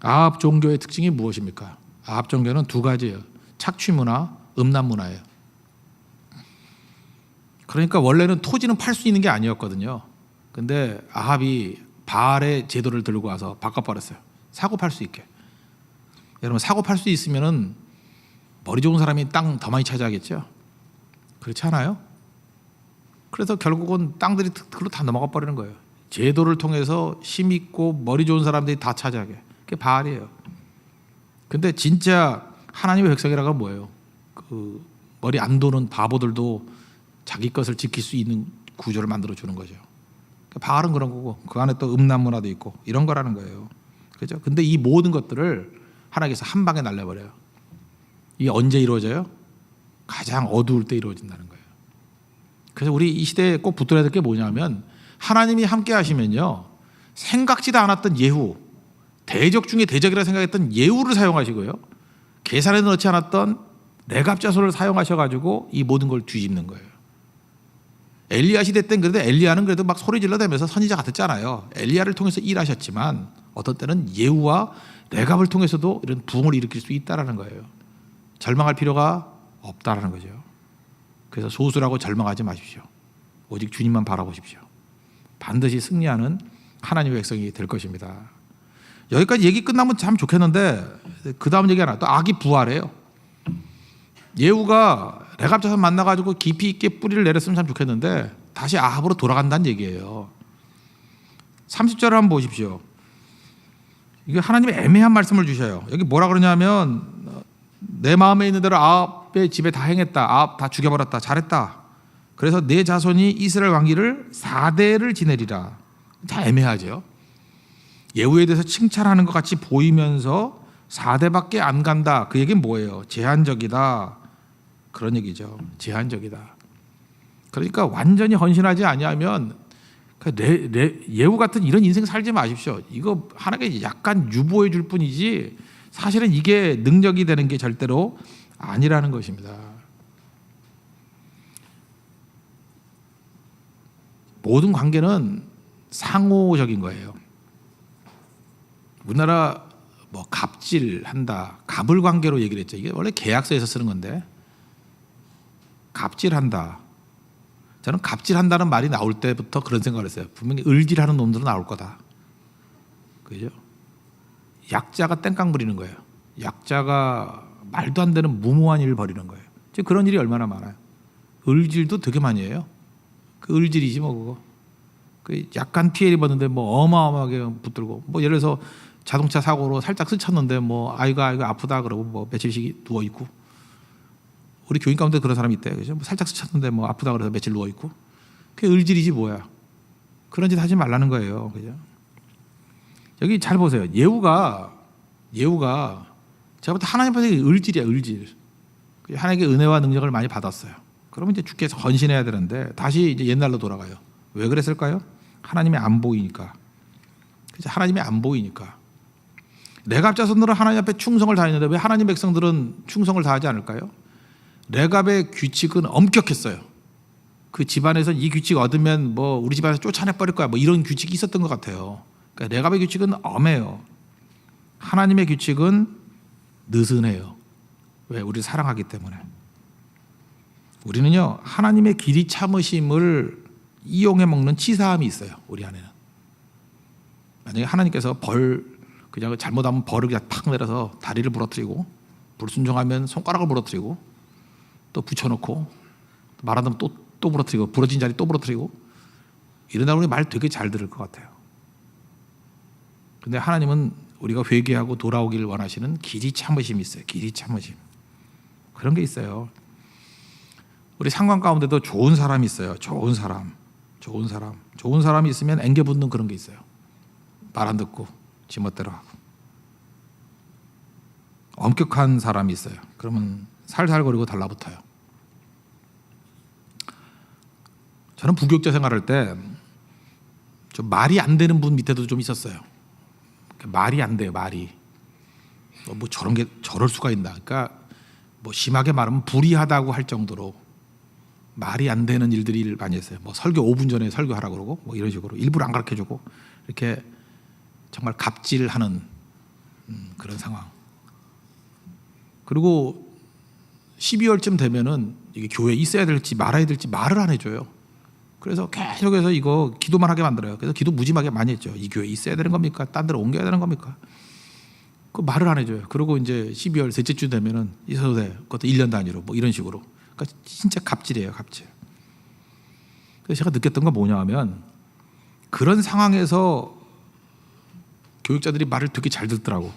아합 종교의 특징이 무엇입니까? 아합 종교는 두 가지예요. 착취 문화, 음란 문화예요. 그러니까 원래는 토지는 팔 수 있는 게 아니었거든요. 근데 아합이 바알의 제도를 들고 와서 바꿔버렸어요. 사고 팔 수 있게. 여러분, 사고 팔 수 있으면은 머리 좋은 사람이 땅 더 많이 차지하겠죠. 그렇지 않아요? 그래서 결국은 땅들이 그걸로 다 넘어가 버리는 거예요. 제도를 통해서 힘 있고 머리 좋은 사람들이 다 차지하게. 그게 바알이에요. 근데 진짜 하나님의 백성이라고 하면 뭐예요? 그 머리 안 도는 바보들도 자기 것을 지킬 수 있는 구조를 만들어 주는 거죠. 바알은 그런 거고 그 안에 또 음란 문화도 있고 이런 거라는 거예요. 그죠? 근데 이 모든 것들을 하나님께서 한 방에 날려버려요. 이게 언제 이루어져요? 가장 어두울 때 이루어진다는 거예요. 그래서 우리 이 시대에 꼭 붙들어야 될 게 뭐냐면 하나님이 함께 하시면요, 생각지도 않았던 예후, 대적 중에 대적이라 생각했던 예후를 사용하시고요, 계산에 넣지 않았던 레갑 자손을 사용하셔가지고 이 모든 걸 뒤집는 거예요. 엘리야 시대 때는 그래도 엘리야는 그래도 막 소리 질러대면서 선지자 같았잖아요. 엘리야를 통해서 일하셨지만 어떤 때는 예후와 레갑을 통해서도 이런 부흥을 일으킬 수 있다라는 거예요. 절망할 필요가 없다라는 거죠. 그래서 소수라고 절망하지 마십시오. 오직 주님만 바라보십시오. 반드시 승리하는 하나님의 백성이 될 것입니다. 여기까지 얘기 끝나면 참 좋겠는데 그 다음 얘기 하나, 또 악이 부활해요. 예후가 레갑 자손 만나가지고 깊이 있게 뿌리를 내렸으면 참 좋겠는데 다시 아합으로 돌아간다는 얘기예요. 30절을 한번 보십시오. 이게 하나님의 애매한 말씀을 주셔요. 여기 뭐라 그러냐면 내 마음에 있는 대로 아합의 집에 다 행했다. 아합 다 죽여버렸다. 잘했다. 그래서 내 자손이 이스라엘 왕위를 4대를 지내리라. 다 애매하죠. 예후에 대해서 칭찬하는 것 같이 보이면서 4대밖에 안 간다. 그 얘기는 뭐예요? 제한적이다. 그런 얘기죠. 제한적이다. 그러니까 완전히 헌신하지 아니하면 예후 같은 이런 인생 살지 마십시오. 이거 하나님께 약간 유보해 줄 뿐이지 사실은 이게 능력이 되는 게 절대로 아니라는 것입니다. 모든 관계는 상호적인 거예요. 우리나라 뭐 갑질한다, 갑을 관계로 얘기를 했죠. 이게 원래 계약서에서 쓰는 건데 갑질한다. 저는 갑질한다는 말이 나올 때부터 그런 생각을 했어요. 분명히 을질하는 놈들은 나올 거다. 그죠? 약자가 땡깡 부리는 거예요. 약자가 말도 안 되는 무모한 일을 벌이는 거예요. 지금 그런 일이 얼마나 많아요. 을질도 되게 많이 해요. 그 을질이지 뭐 그거. 그 약간 피해를 입었는데 뭐 어마어마하게 붙들고 뭐 예를 들어서 자동차 사고로 살짝 스쳤는데 뭐 아이가 아프다 그러고 뭐 며칠씩 누워 있고. 우리 교인 가운데 그런 사람이 있대요. 그죠? 뭐 살짝 스쳤는데 뭐 아프다 그래서 며칠 누워 있고. 그게 을질이지 뭐야. 그런 짓 하지 말라는 거예요. 그죠? 여기 잘 보세요. 예후가 제가 볼 때 하나님 앞에서 을질이야, 을질. 하나님께 은혜와 능력을 많이 받았어요. 그러면 이제 주께 헌신해야 되는데 다시 이제 옛날로 돌아가요. 왜 그랬을까요? 하나님이 안 보이니까. 그죠? 하나님이 안 보이니까. 레갑 자손들은 하나님 앞에 충성을 다했는데 왜 하나님 백성들은 충성을 다하지 않을까요? 레갑의 규칙은 엄격했어요. 그 집안에서 이 규칙 얻으면 뭐 우리 집안에서 쫓아내 버릴 거야. 뭐 이런 규칙이 있었던 것 같아요. 그러니까 레갑의 규칙은 엄해요. 하나님의 규칙은 느슨해요. 왜? 우리를 사랑하기 때문에. 우리는요 하나님의 길이 참으심을 이용해 먹는 치사함이 있어요. 우리 안에는. 만약에 하나님께서 그냥 잘못하면 벌을 그냥 팍 내려서 다리를 부러뜨리고, 불순종하면 손가락을 부러뜨리고, 또 붙여놓고, 말 안 듣면 또 부러뜨리고, 부러진 자리 또 부러뜨리고, 이러다 보니 말 되게 잘 들을 것 같아요. 근데 하나님은 우리가 회개하고 돌아오기를 원하시는 길이 참으심이 있어요. 길이 참으심. 그런 게 있어요. 우리 상관 가운데도 좋은 사람이 있어요. 좋은 사람이 있으면 앵겨붙는 그런 게 있어요. 말 안 듣고 지멋대로 하고. 엄격한 사람이 있어요. 그러면 살살거리고 달라붙어요. 저는 부교육자 생활할 때 좀 말이 안 되는 분 밑에도 좀 있었어요. 말이 안 돼요. 말이 뭐 저럴 수가 있나. 그러니까 뭐 심하게 말하면 불의하다고 할 정도로 말이 안 되는 일들을 많이 했어요. 뭐 설교 5분 전에 설교하라고 그러고 뭐 이런 식으로 일부러 안 가르쳐주고 이렇게 정말 갑질하는 그런 상황. 그리고 12월쯤 되면은 이게 교회에 있어야 될지 말아야 될지 말을 안 해줘요. 그래서 계속해서 이거 기도만 하게 만들어요. 그래서 기도 무지하게 많이 했죠. 이 교회에 있어야 되는 겁니까? 딴 데로 옮겨야 되는 겁니까? 그 말을 안 해줘요. 그리고 이제 12월 셋째 주 되면은 있어도 돼. 그것도 1년 단위로 뭐 이런 식으로. 그러니까 진짜 갑질이에요, 갑질. 그래서 제가 느꼈던 건 뭐냐 하면 그런 상황에서 교육자들이 말을 되게 잘 듣더라고.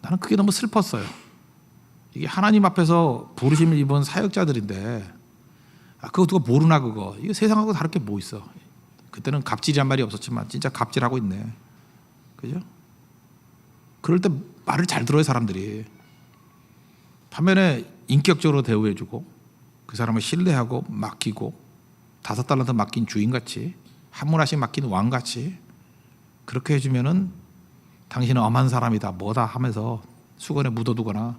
나는 그게 너무 슬펐어요. 이게 하나님 앞에서 부르심을 입은 사역자들인데 그거 누가 모르나 그거. 이거 세상하고 다를 게 뭐 있어. 그때는 갑질이란 말이 없었지만 진짜 갑질하고 있네. 그죠? 그럴 때 말을 잘 들어요 사람들이. 반면에 인격적으로 대우해주고 그 사람을 신뢰하고 맡기고 5달란트 맡긴 주인같이 한 문화씩 맡긴 왕같이 그렇게 해주면은 당신은 엄한 사람이다 뭐다 하면서 수건에 묻어두거나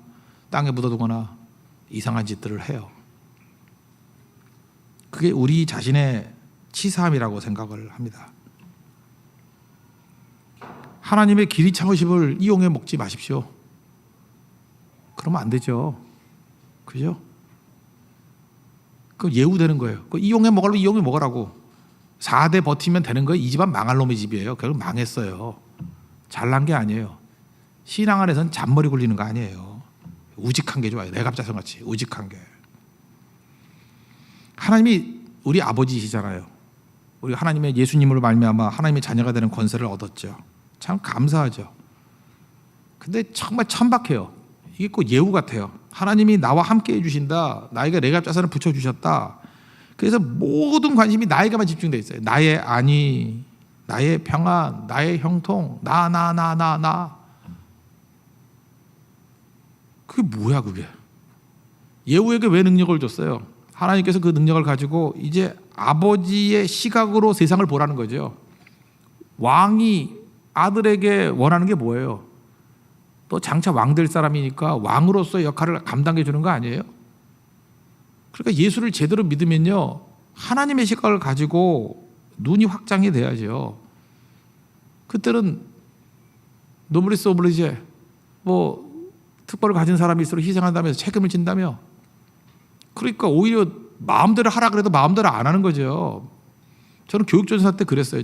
땅에 묻어두거나 이상한 짓들을 해요. 그게 우리 자신의 치사함이라고 생각을 합니다. 하나님의 길이 참으심을 이용해 먹지 마십시오. 그러면 안 되죠. 그죠? 그 예우되는 거예요. 그 이용해 먹으려면 이용해 먹으라고. 4대 버티면 되는 거예요. 이 집안 망할 놈의 집이에요. 결국 망했어요. 잘난 게 아니에요. 신앙 안에서는 잔머리 굴리는 거 아니에요. 우직한 게 좋아요. 내갑자성같이 우직한 게. 하나님이 우리 아버지시잖아요. 우리 하나님의 예수님으로 말미암아 하나님의 자녀가 되는 권세를 얻었죠. 참 감사하죠. 근데 정말 천박해요. 이게 꼭 예우 같아요. 하나님이 나와 함께 해주신다. 나에게 내갑자선을 붙여주셨다. 그래서 모든 관심이 나에게만 집중되어 있어요. 나의 안위, 나의 평안, 나의 형통, 나. 그게 뭐야 그게. 예후에게 왜 능력을 줬어요? 하나님께서 그 능력을 가지고 이제 아버지의 시각으로 세상을 보라는 거죠. 왕이 아들에게 원하는 게 뭐예요? 또 장차 왕 될 사람이니까 왕으로서의 역할을 감당해 주는 거 아니에요? 그러니까 예수를 제대로 믿으면요 하나님의 시각을 가지고 눈이 확장이 돼야죠. 그때는 노블리스 오블리제 뭐 특권을 가진 사람이 있어도 희생한다면서 책임을 진다며. 그러니까 오히려 마음대로 하라 그래도 마음대로 안 하는 거죠. 저는 교육전사 때 그랬어요.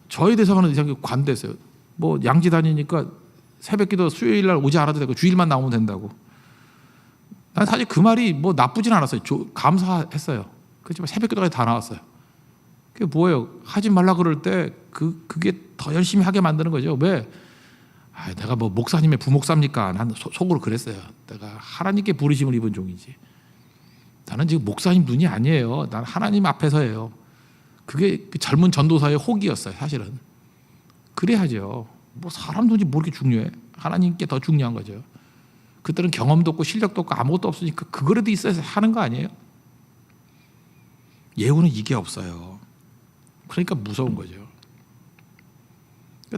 저에 대해서는 이상하게 관대했어요. 뭐 양지 다니니까 새벽기도 수요일 날 오지 않아도 되고 주일만 나오면 된다고. 난 사실 그 말이 뭐 나쁘진 않았어요. 감사했어요. 그렇지만 새벽기도까지 다 나왔어요. 그게 뭐예요? 하지 말라 그럴 때 그게 더 열심히 하게 만드는 거죠. 왜? 내가 뭐 목사님의 부목사입니까? 난 속으로 그랬어요. 내가 하나님께 부르심을 입은 종이지. 나는 지금 목사님 눈이 아니에요. 난 하나님 앞에서예요. 그게 그 젊은 전도사의 혹이었어요. 사실은. 그래야죠. 뭐 사람 눈이 뭐 이렇게 중요해? 하나님께 더 중요한 거죠. 그때는 경험도 없고 실력도 없고 아무것도 없으니까 그거라도 있어야 하는 거 아니에요? 예후는 이게 없어요. 그러니까 무서운 거죠.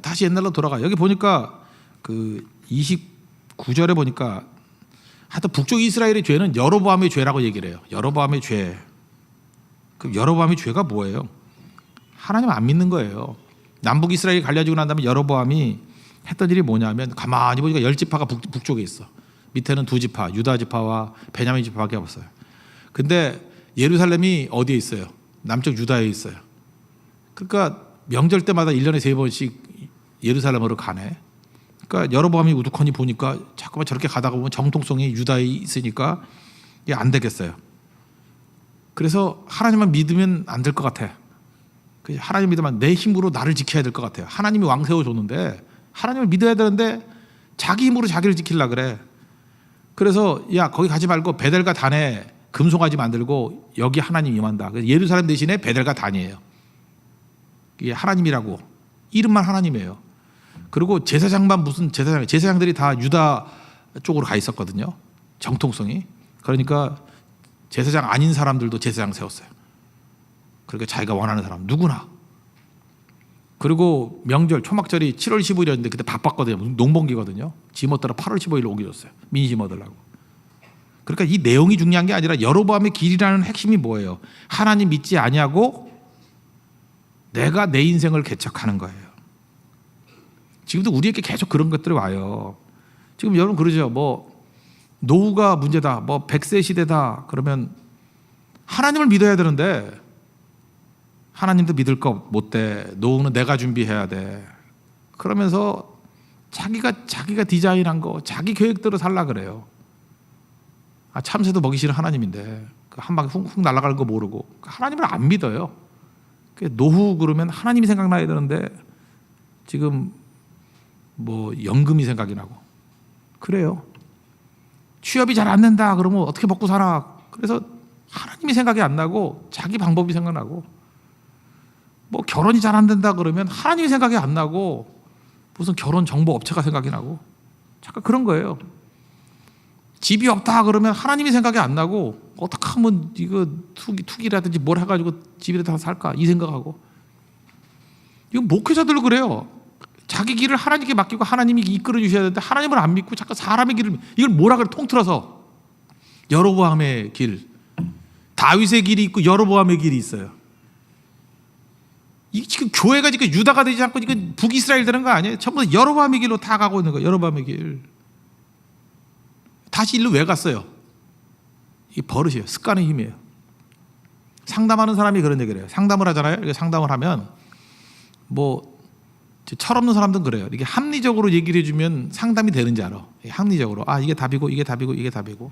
다시 옛날로 돌아가. 여기 보니까 그 29절에 보니까 하여튼 북쪽 이스라엘의 죄는 여로보암의 죄라고 얘기를 해요. 여로보암의 죄. 그럼 여로보암의 죄가 뭐예요? 하나님 안 믿는 거예요. 남북 이스라엘이 갈려지고 난 다음에 여로보암이 했던 일이 뭐냐면 가만히 보니까 10지파가 북쪽에 있어. 밑에는 2지파, 유다 지파와 베냐민 지파밖에 없어요. 근데 예루살렘이 어디에 있어요? 남쪽 유다에 있어요. 그러니까 명절 때마다 1년에 3번씩 예루살렘으로 가네. 그러니까 여로보암이 우두커니 보니까 자꾸만 저렇게 가다가 보면 정통성이 유다에 있으니까 이게 안 되겠어요. 그래서 하나님만 믿으면 안 될 것 같아. 하나님 믿으면 내 힘으로 나를 지켜야 될 것 같아요. 하나님이 왕 세워줬는데 하나님을 믿어야 되는데 자기 힘으로 자기를 지키려고 그래. 그래서 야 거기 가지 말고 베델과 단에 금송아지 만들고 여기 하나님 임한다. 그래서 예루살렘 대신에 베델과 단이에요. 이게 하나님이라고 이름만 하나님이에요. 그리고 제사장만 무슨 제사장들이 다 유다 쪽으로 가 있었거든요. 정통성이. 그러니까 제사장 아닌 사람들도 제사장 세웠어요. 그러니까 자기가 원하는 사람 누구나. 그리고 명절 초막절이 7월 15일이었는데 그때 바빴거든요. 무슨 농번기거든요. 지멋대로 8월 15일로 옮겨줬어요. 민심 얻으려고. 그러니까 이 내용이 중요한 게 아니라 여로보암의 길이라는 핵심이 뭐예요? 하나님 믿지 아니하고 내가 내 인생을 개척하는 거예요. 지금도 우리에게 계속 그런 것들이 와요. 지금 여러분 그러죠. 뭐 노후가 문제다. 뭐 100세 시대다. 그러면 하나님을 믿어야 되는데 하나님도 믿을 거 못 돼. 노후는 내가 준비해야 돼. 그러면서 자기가 디자인한 거 자기 계획대로 살라 그래요. 참새도 먹이 싫은 하나님인데 한 방에 훅 날아가는 거 모르고 하나님을 안 믿어요. 노후 그러면 하나님이 생각나야 되는데 지금 뭐 연금이 생각이 나고 그래요. 취업이 잘 안 된다 그러면 어떻게 먹고 살아. 그래서 하나님이 생각이 안 나고 자기 방법이 생각나고 뭐 결혼이 잘 안 된다 그러면 하나님이 생각이 안 나고 무슨 결혼 정보 업체가 생각이 나고 잠깐 그런 거예요. 집이 없다 그러면 하나님이 생각이 안 나고 어떻게 하면 이거 투기라든지 뭘 해가지고 집에다 살까 이 생각하고. 이건 목회자들도 그래요. 자기 길을 하나님께 맡기고 하나님이 이끌어 주셔야 되는데 하나님을 안 믿고 잠깐 사람의 길을 이걸 뭐라 그래 통틀어서 여로보암의 길, 다윗의 길이 있고 여로보암의 길이 있어요. 이 지금 교회가 지금 유다가 되지 않고 이건 북이스라엘 되는 거 아니에요? 전부 다 여로보암의 길로 다 가고 있는 거예요. 여로보암의 길. 다시 일로 왜 갔어요? 이 버릇이에요. 습관의 힘이에요. 상담하는 사람이 그런 얘기를 해요. 상담을 하잖아요. 이렇게 상담을 하면 뭐 철없는 사람들은 그래요. 이게 합리적으로 얘기를 해주면 상담이 되는지 알아. 합리적으로 이게 답이고 이게 답이고 이게 답이고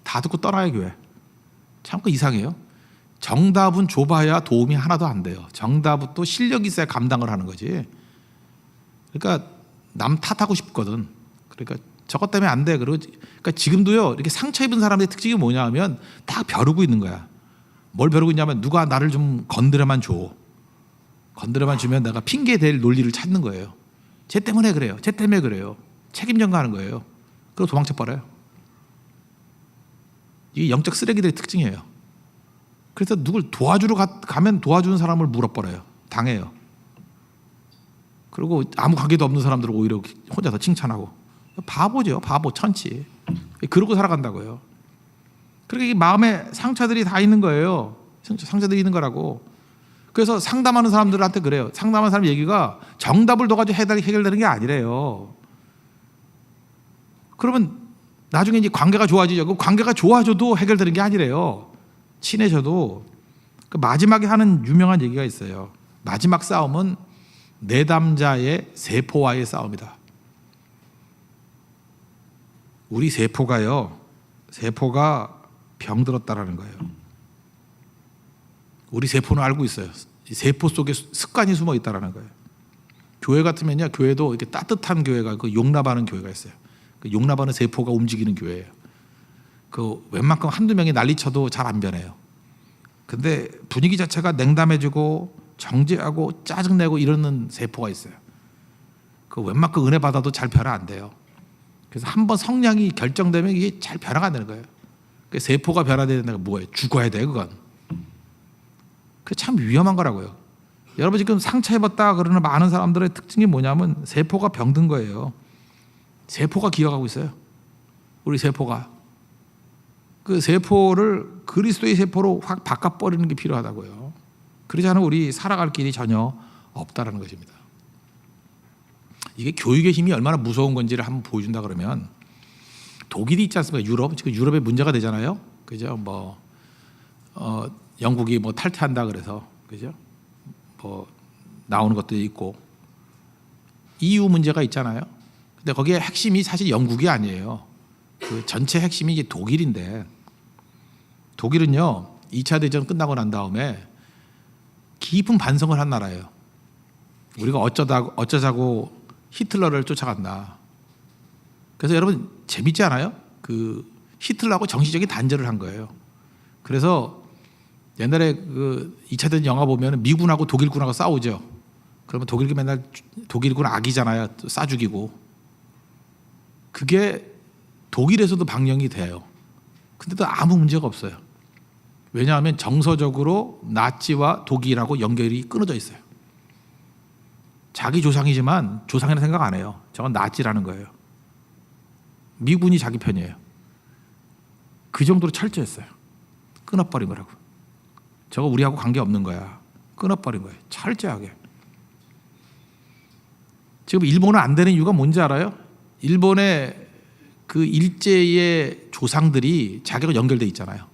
다 듣고 떠나요 교회. 참 이상해요. 정답은 좁아야 도움이 하나도 안 돼요. 정답은 또 실력이 있어야 감당을 하는 거지. 그러니까 남 탓하고 싶거든. 그러니까 저것 때문에 안 돼. 그러니까 지금도요 이렇게 상처 입은 사람의 특징이 뭐냐 하면 다 벼르고 있는 거야. 뭘 벼르고 있냐면 누가 나를 좀 건드려만 줘. 건드려만 주면 내가 핑계 댈 논리를 찾는 거예요. 쟤 때문에 그래요. 쟤 때문에 그래요. 책임 전가하는 거예요. 그리고 도망쳐 버려요. 이게 영적 쓰레기들의 특징이에요. 그래서 누굴 도와주러 가면 도와주는 사람을 물어버려요. 당해요. 그리고 아무 관계도 없는 사람들은 오히려 혼자서 칭찬하고. 바보죠. 바보 천치. 그러고 살아간다고요. 그러니까 이 마음에 상처들이 다 있는 거예요. 상처들이 있는 거라고. 그래서 상담하는 사람들한테 그래요. 상담하는 사람 얘기가 정답을 넣어가지고 해결되는 게 아니래요. 그러면 나중에 이제 관계가 좋아지죠. 그 관계가 좋아져도 해결되는 게 아니래요. 친해져도. 그 마지막에 하는 유명한 얘기가 있어요. 마지막 싸움은 내담자의 세포와의 싸움이다. 우리 세포가 병들었다라는 거예요. 우리 세포는 알고 있어요. 세포 속에 습관이 숨어 있다라는 거예요. 교회 같으면요, 교회도 이렇게 따뜻한 교회가 그 용납하는 교회가 있어요. 그 용납하는 세포가 움직이는 교회예요. 그 웬만큼 한두 명이 난리쳐도 잘 안 변해요. 근데 분위기 자체가 냉담해지고 정죄하고 짜증내고 이러는 세포가 있어요. 그 웬만큼 은혜 받아도 잘 변화 안 돼요. 그래서 한번 성량이 결정되면 이게 잘 변화가 안 되는 거예요. 그 세포가 변화되는 데가 뭐예요? 죽어야 돼 그건. 그 참 위험한 거라고요. 여러분 지금 상처 입었다 그러는 많은 사람들의 특징이 뭐냐면 세포가 병든 거예요. 세포가 기억하고 있어요. 우리 세포가. 그 세포를 그리스도의 세포로 확 바꿔버리는 게 필요하다고요. 그러지 않으면 우리 살아갈 길이 전혀 없다라는 것입니다. 이게 교육의 힘이 얼마나 무서운 건지를 한번 보여준다 그러면 독일이 있지 않습니까? 유럽. 지금 유럽에 문제가 되잖아요. 그죠? 영국이 탈퇴한다 그래서 그죠? 나오는 것도 있고 EU 문제가 있잖아요. 근데 거기에 핵심이 사실 영국이 아니에요. 그 전체 핵심이 이제 독일인데, 독일은요 2차 대전 끝나고 난 다음에 깊은 반성을 한 나라예요. 우리가 어쩌자고 히틀러를 쫓아갔나. 그래서 여러분 재밌지 않아요? 그 히틀러하고 정치적인 단절을 한 거예요. 그래서 옛날에 그 2차 대전 영화 보면 미군하고 독일군하고 싸우죠. 그러면 독일군 맨날 독일군 악이잖아요. 쏴 죽이고. 그게 독일에서도 방영이 돼요. 근데도 아무 문제가 없어요. 왜냐하면 정서적으로 나치와 독일하고 연결이 끊어져 있어요. 자기 조상이지만 조상이라는 생각 안 해요. 저건 나치라는 거예요. 미군이 자기 편이에요. 그 정도로 철저했어요. 끊어버린 거라고. 저거 우리하고 관계없는 거야. 끊어버린 거예요. 철저하게. 지금 일본은 안 되는 이유가 뭔지 알아요? 일본의 그 일제의 조상들이 자기가 연결돼 있잖아요.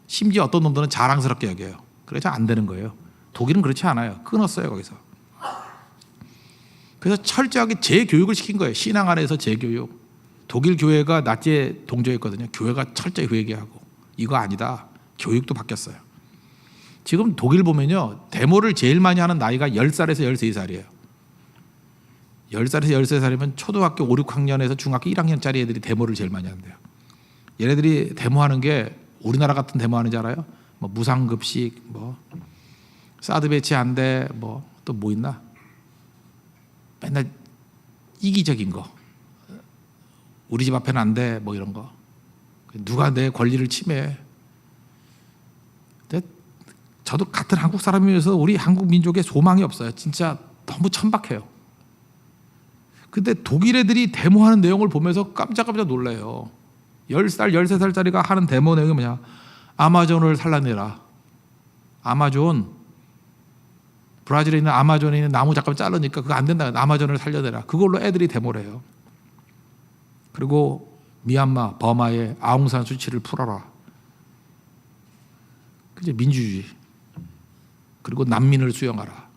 심지어 어떤 놈들은 자랑스럽게 여겨요. 그래서 안 되는 거예요. 독일은 그렇지 않아요. 끊었어요 거기서. 그래서 철저하게 재교육을 시킨 거예요. 신앙 안에서 재교육. 독일 교회가 나치에 동조했거든요. 교회가 철저히 회개하고 이거 아니다. 교육도 바뀌었어요. 지금 독일 보면요. 데모를 제일 많이 하는 나이가 10살에서 13살이에요. 10살에서 13살이면 초등학교 5, 6학년에서 중학교 1학년짜리 애들이 데모를 제일 많이 한대요. 얘네들이 데모하는 게 우리나라 같은 데모하는 줄 알아요? 뭐 무상급식, 뭐 사드 배치 안 돼, 뭐 또 뭐 있나? 맨날 이기적인 거. 우리 집 앞에는 안 돼, 뭐 이런 거. 누가 내 권리를 침해해. 근데 저도 같은 한국 사람이면서 우리 한국 민족에 소망이 없어요. 진짜 너무 천박해요. 근데 독일 애들이 데모하는 내용을 보면서 깜짝깜짝 놀라요. 10살, 13살짜리가 하는 데모 내용이 뭐냐. 아마존을 살려내라. 아마존, 브라질에 있는 아마존에 있는 나무 잠깐 자르니까 그거 안 된다. 아마존을 살려내라. 그걸로 애들이 데모를 해요. 그리고 미얀마, 버마의 아웅산 수치를 풀어라. 그게 민주주의. 그리고 난민을 수용하라.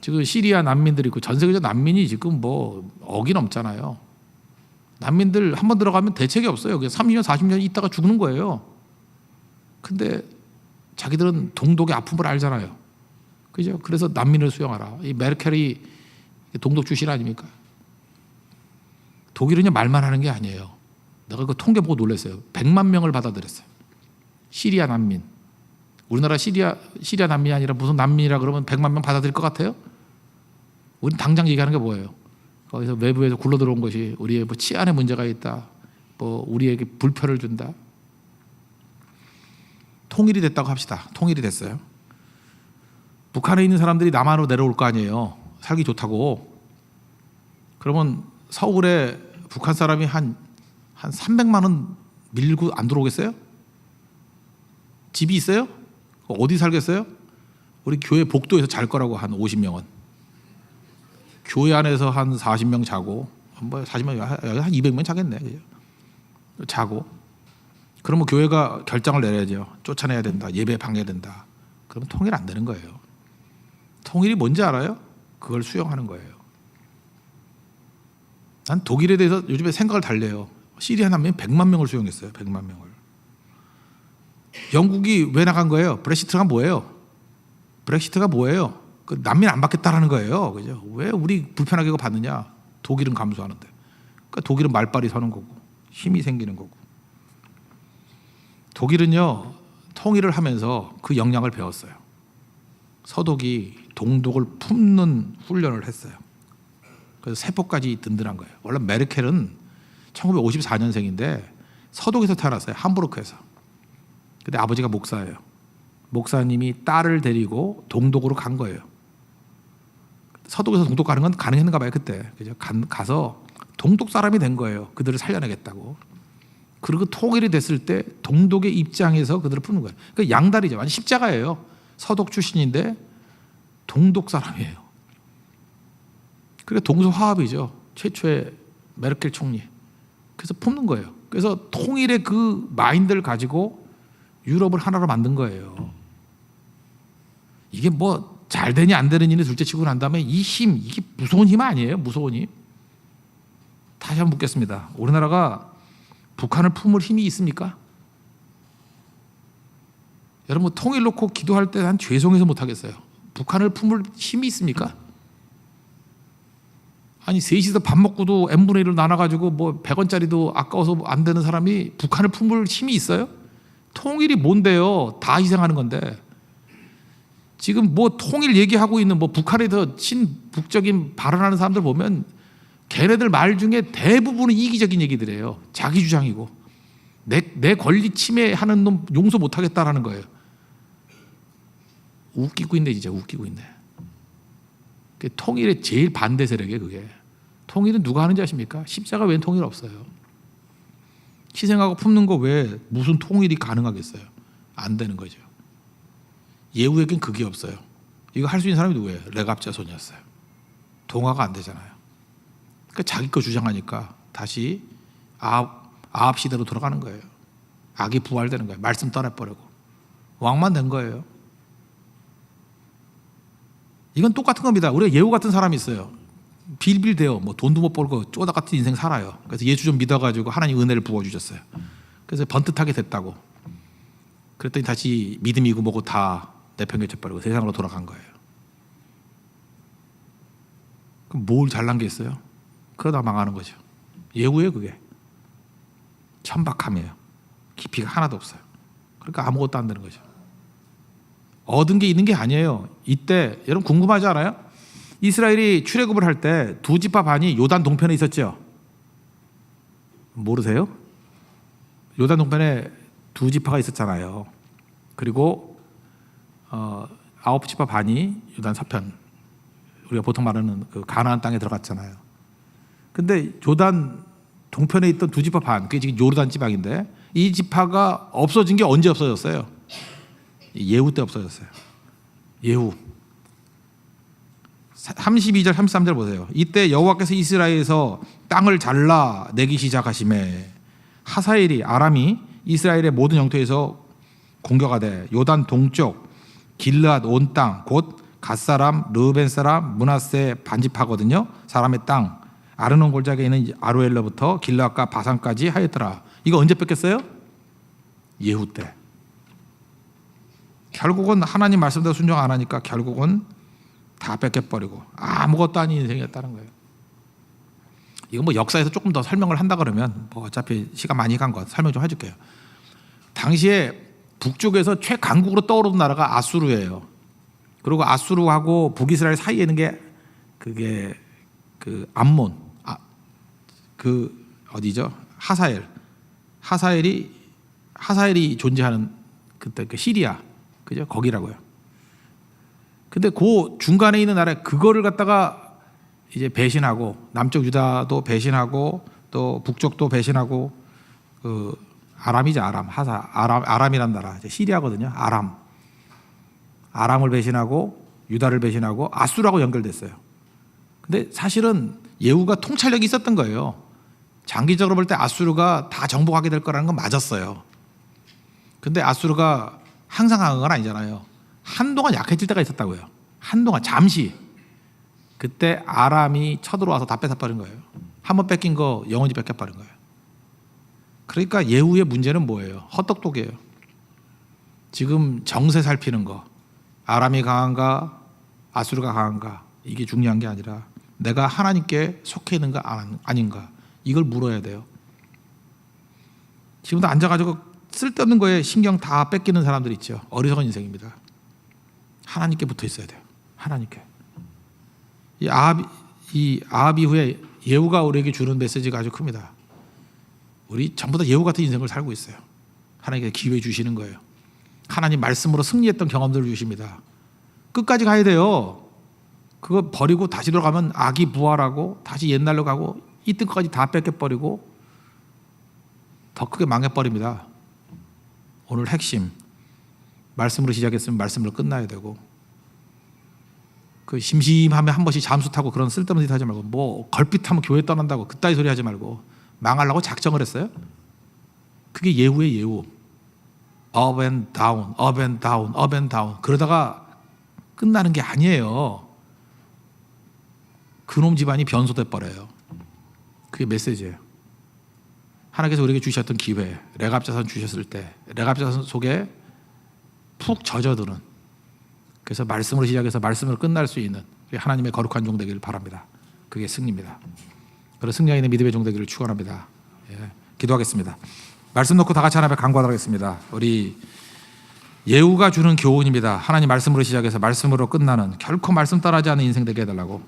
지금 시리아 난민들이 있고 전 세계적 난민이 지금 뭐 억이 넘잖아요. 난민들 한 번 들어가면 대책이 없어요. 그냥 30년, 40년 있다가 죽는 거예요. 근데 자기들은 동독의 아픔을 알잖아요. 그죠? 그래서 난민을 수용하라. 이 메르켈이 동독 출신 아닙니까? 독일은 말만 하는 게 아니에요. 내가 그 통계 보고 놀랐어요. 100만 명을 받아들였어요. 시리아 난민. 우리나라 시리아 난민이 아니라 무슨 난민이라 그러면 100만 명 받아들일 것 같아요? 우리는 당장 얘기하는 게 뭐예요? 거기서 외부에서 굴러들어온 것이 우리의 뭐 치안에 문제가 있다. 뭐 우리에게 불편을 준다. 통일이 됐다고 합시다. 통일이 됐어요. 북한에 있는 사람들이 남한으로 내려올 거 아니에요. 살기 좋다고. 그러면 서울에 북한 사람이 한 300만 원 밀고 안 들어오겠어요? 집이 있어요? 어디 살겠어요? 우리 교회 복도에서 잘 거라고 한 50명은. 교회 안에서 한 40명 자고, 뭐 40명, 한 200명 자겠네. 그죠? 자고. 그러면 교회가 결정을 내려야죠. 쫓아내야 된다. 예배 방해된다. 그러면 통일 안 되는 거예요. 통일이 뭔지 알아요? 그걸 수용하는 거예요. 난 독일에 대해서 요즘에 생각을 달래요. 시리아 난민 100만 명을 수용했어요. 100만 명을. 영국이 왜 나간 거예요? 브렉시트가 뭐예요? 브렉시트가 뭐예요? 그 난민 안 받겠다라는 거예요. 그죠? 왜 우리 불편하게 받느냐? 독일은 감수하는데. 그러니까 독일은 말빨이 서는 거고 힘이 생기는 거고. 독일은요 통일을 하면서 그 역량을 배웠어요. 서독이 동독을 품는 훈련을 했어요. 그래서 세포까지 든든한 거예요. 원래 메르켈은 1954년생인데 서독에서 태어났어요. 함부르크에서. 근데 아버지가 목사예요. 목사님이 딸을 데리고 동독으로 간 거예요. 서독에서 동독 가는 건 가능했는가 봐요. 그때. 그죠? 가서 동독 사람이 된 거예요. 그들을 살려내겠다고. 그리고 통일이 됐을 때 동독의 입장에서 그들을 푸는 거예요. 그러니까 양다리죠. 완전 십자가예요. 서독 출신인데 동독 사람이에요. 그러니까 동서화합이죠. 최초의 메르켈 총리. 그래서 품는 거예요. 그래서 통일의 그 마인드를 가지고 유럽을 하나로 만든 거예요. 이게 뭐 잘 되니 안 되는 일이 둘째 치고 난 다음에 이 힘, 이게 무서운 힘 아니에요? 무서운 힘. 다시 한번 묻겠습니다. 우리나라가 북한을 품을 힘이 있습니까? 여러분 통일 놓고 기도할 때 난 죄송해서 못하겠어요. 북한을 품을 힘이 있습니까? 아니 셋이서 밥 먹고도 n분의 1로 나눠가지고 뭐 100원짜리도 아까워서 안 되는 사람이 북한을 품을 힘이 있어요? 통일이 뭔데요? 다 희생하는 건데. 지금 뭐 통일 얘기하고 있는 뭐 북한에 더 친북적인 발언하는 사람들 보면 걔네들 말 중에 대부분은 이기적인 얘기들이에요. 자기 주장이고 내 권리 침해하는 놈 용서 못하겠다라는 거예요. 웃기고 있네 진짜 웃기고 있네. 통일의 제일 반대 세력이에요 그게. 통일은 누가 하는지 아십니까? 십자가 외엔 통일 없어요. 희생하고 품는 거 외에 무슨 통일이 가능하겠어요? 안 되는 거죠. 예후에겐 그게 없어요. 이거 할 수 있는 사람이 누구예요? 레갑 자손이었어요. 동화가 안 되잖아요. 그러니까 자기 거 주장하니까 다시 아합 시대로 돌아가는 거예요. 악이 부활되는 거예요. 말씀 떠나버리고 왕만 된 거예요. 이건 똑같은 겁니다. 우리가 예후 같은 사람이 있어요. 빌빌대요. 뭐 돈도 못 벌고 쪼다 같은 인생 살아요. 그래서 예수 좀 믿어가지고 하나님 은혜를 부어주셨어요. 그래서 번듯하게 됐다고. 그랬더니 다시 믿음이고 뭐고 다 내팽개쳐버리고 세상으로 돌아간 거예요. 그럼 뭘 잘난 게 있어요? 그러다 망하는 거죠. 예후예요 그게. 천박함이에요. 깊이가 하나도 없어요. 그러니까 아무것도 안 되는 거죠. 얻은 게 있는 게 아니에요. 이때 여러분 궁금하지 않아요? 이스라엘이 출애굽을 할 때 두 지파 반이 요단 동편에 있었죠. 모르세요? 요단 동편에 두 지파가 있었잖아요. 그리고 9지파 반이 요단 서편, 우리가 보통 말하는 그 가나안 땅에 들어갔잖아요. 근데 요단 동편에 있던 두 지파 반, 그게 지금 요르단 지방인데 이 지파가 없어진 게 언제 없어졌어요? 예후 때 없어졌어요. 예후 32절 33절 보세요. 이때 여호와께서 이스라엘에서 땅을 잘라 내기 시작하시매 하사엘이 아람이 이스라엘의 모든 영토에서 공격하되 요단 동쪽 길르앗 온 땅 곧 갓사람 르벤 사람 므낫세 반지파거든요. 사람의 땅 아르논 골짜기에 있는 아로엘로부터 길르앗과 바산까지 하였더라. 이거 언제 뺏겼어요? 예후 때. 결국은 하나님 말씀대로 순종 안 하니까 결국은 다 뺏겨버리고 아무것도 아닌 인생이었다는 거예요. 이건 뭐 역사에서 조금 더 설명을 한다 그러면 뭐 어차피 시간 많이 간 거 설명 좀 해줄게요. 당시에 북쪽에서 최강국으로 떠오르는 나라가 아수르예요. 그리고 아수르하고 북이스라엘 사이에 있는 게 그게 그 암몬, 그 어디죠? 하사엘이 존재하는 그때 그 시리아, 그죠? 거기라고요. 근데 그 중간에 있는 나라 그거를 갖다가 이제 배신하고 남쪽 유다도 배신하고 또 북쪽도 배신하고 그 아람이죠. 아람이란 나라 시리아거든요. 아람을 배신하고 유다를 배신하고 아수르하고 연결됐어요. 근데 사실은 예후가 통찰력이 있었던 거예요. 장기적으로 볼 때 아수르가 다 정복하게 될 거라는 건 맞았어요. 근데 아수르가 항상 강한 건 아니잖아요. 한동안 약해질 때가 있었다고요. 한동안 잠시. 그때 아람이 쳐들어와서 다 뺏어버린 거예요. 한번 뺏긴 거 영원히 뺏겨버린 거예요. 그러니까 예후의 문제는 뭐예요? 헛똑똑이에요. 지금 정세 살피는 거. 아람이 강한가 아수르가 강한가 이게 중요한 게 아니라 내가 하나님께 속해 있는가 아닌가 이걸 물어야 돼요. 지금도 앉아가지고 쓸데없는 거에 신경 다 뺏기는 사람들 있죠. 어리석은 인생입니다. 하나님께 붙어 있어야 돼요. 하나님께. 이 아합 이후에 예후가 우리에게 주는 메시지가 아주 큽니다. 우리 전부 다 예후 같은 인생을 살고 있어요. 하나님께 기회 주시는 거예요. 하나님 말씀으로 승리했던 경험들을 주십니다. 끝까지 가야 돼요. 그거 버리고 다시 돌아가면 악이 부활하고 다시 옛날로 가고 있던 것까지 다 뺏겨버리고 더 크게 망해버립니다. 오늘 핵심 말씀으로 시작했으면 말씀으로 끝나야 되고 그 심심하면 한 번씩 잠수 타고 그런 쓸데없는 짓 하지 말고 뭐 걸핏하면 교회 떠난다고 그따위 소리 하지 말고 망하려고 작정을 했어요? 그게 예후의 예후. up and down, up and down, up and down. 그러다가 끝나는 게 아니에요. 그놈 집안이 변소돼 버려요. 그게 메시지예요. 하나님께서 우리에게 주셨던 기회, 레갑자손 주셨을 때 레갑자손 속에 푹 젖어드는, 그래서 말씀으로 시작해서 말씀으로 끝날 수 있는 하나님의 거룩한 종 되기를 바랍니다. 그게 승리입니다. 그런 승리가 있는 믿음의 종 되기를 축원합니다. 예, 기도하겠습니다. 말씀 놓고 다 같이 하나님 앞에 간구하도록 하겠습니다. 우리 예후가 주는 교훈입니다. 하나님 말씀으로 시작해서 말씀으로 끝나는, 결코 말씀 따라하지 않는 인생 되게 해달라고.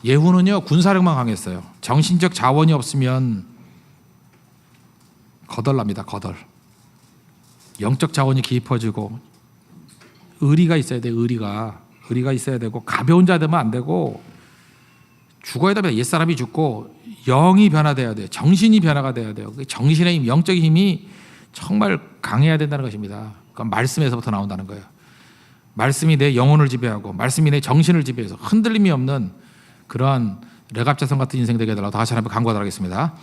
예후는요 군사력만 강했어요. 정신적 자원이 없으면 거덜납니다. 거덜. 영적 자원이 깊어지고 의리가 있어야 돼. 의리가 있어야 되고, 가벼운 자 되면 안 되고, 죽어야 됩니다. 옛사람이 죽고 영이 변화돼야 돼요. 정신이 변화가 돼야 돼요. 정신의 힘, 영적인 힘이 정말 강해야 된다는 것입니다. 그건 말씀에서부터 나온다는 거예요. 말씀이 내 영혼을 지배하고 말씀이 내 정신을 지배해서 흔들림이 없는 그러한 레갑자손 같은 인생 되게 해달라고 다 같이 하나님 간구하도록 하겠습니다.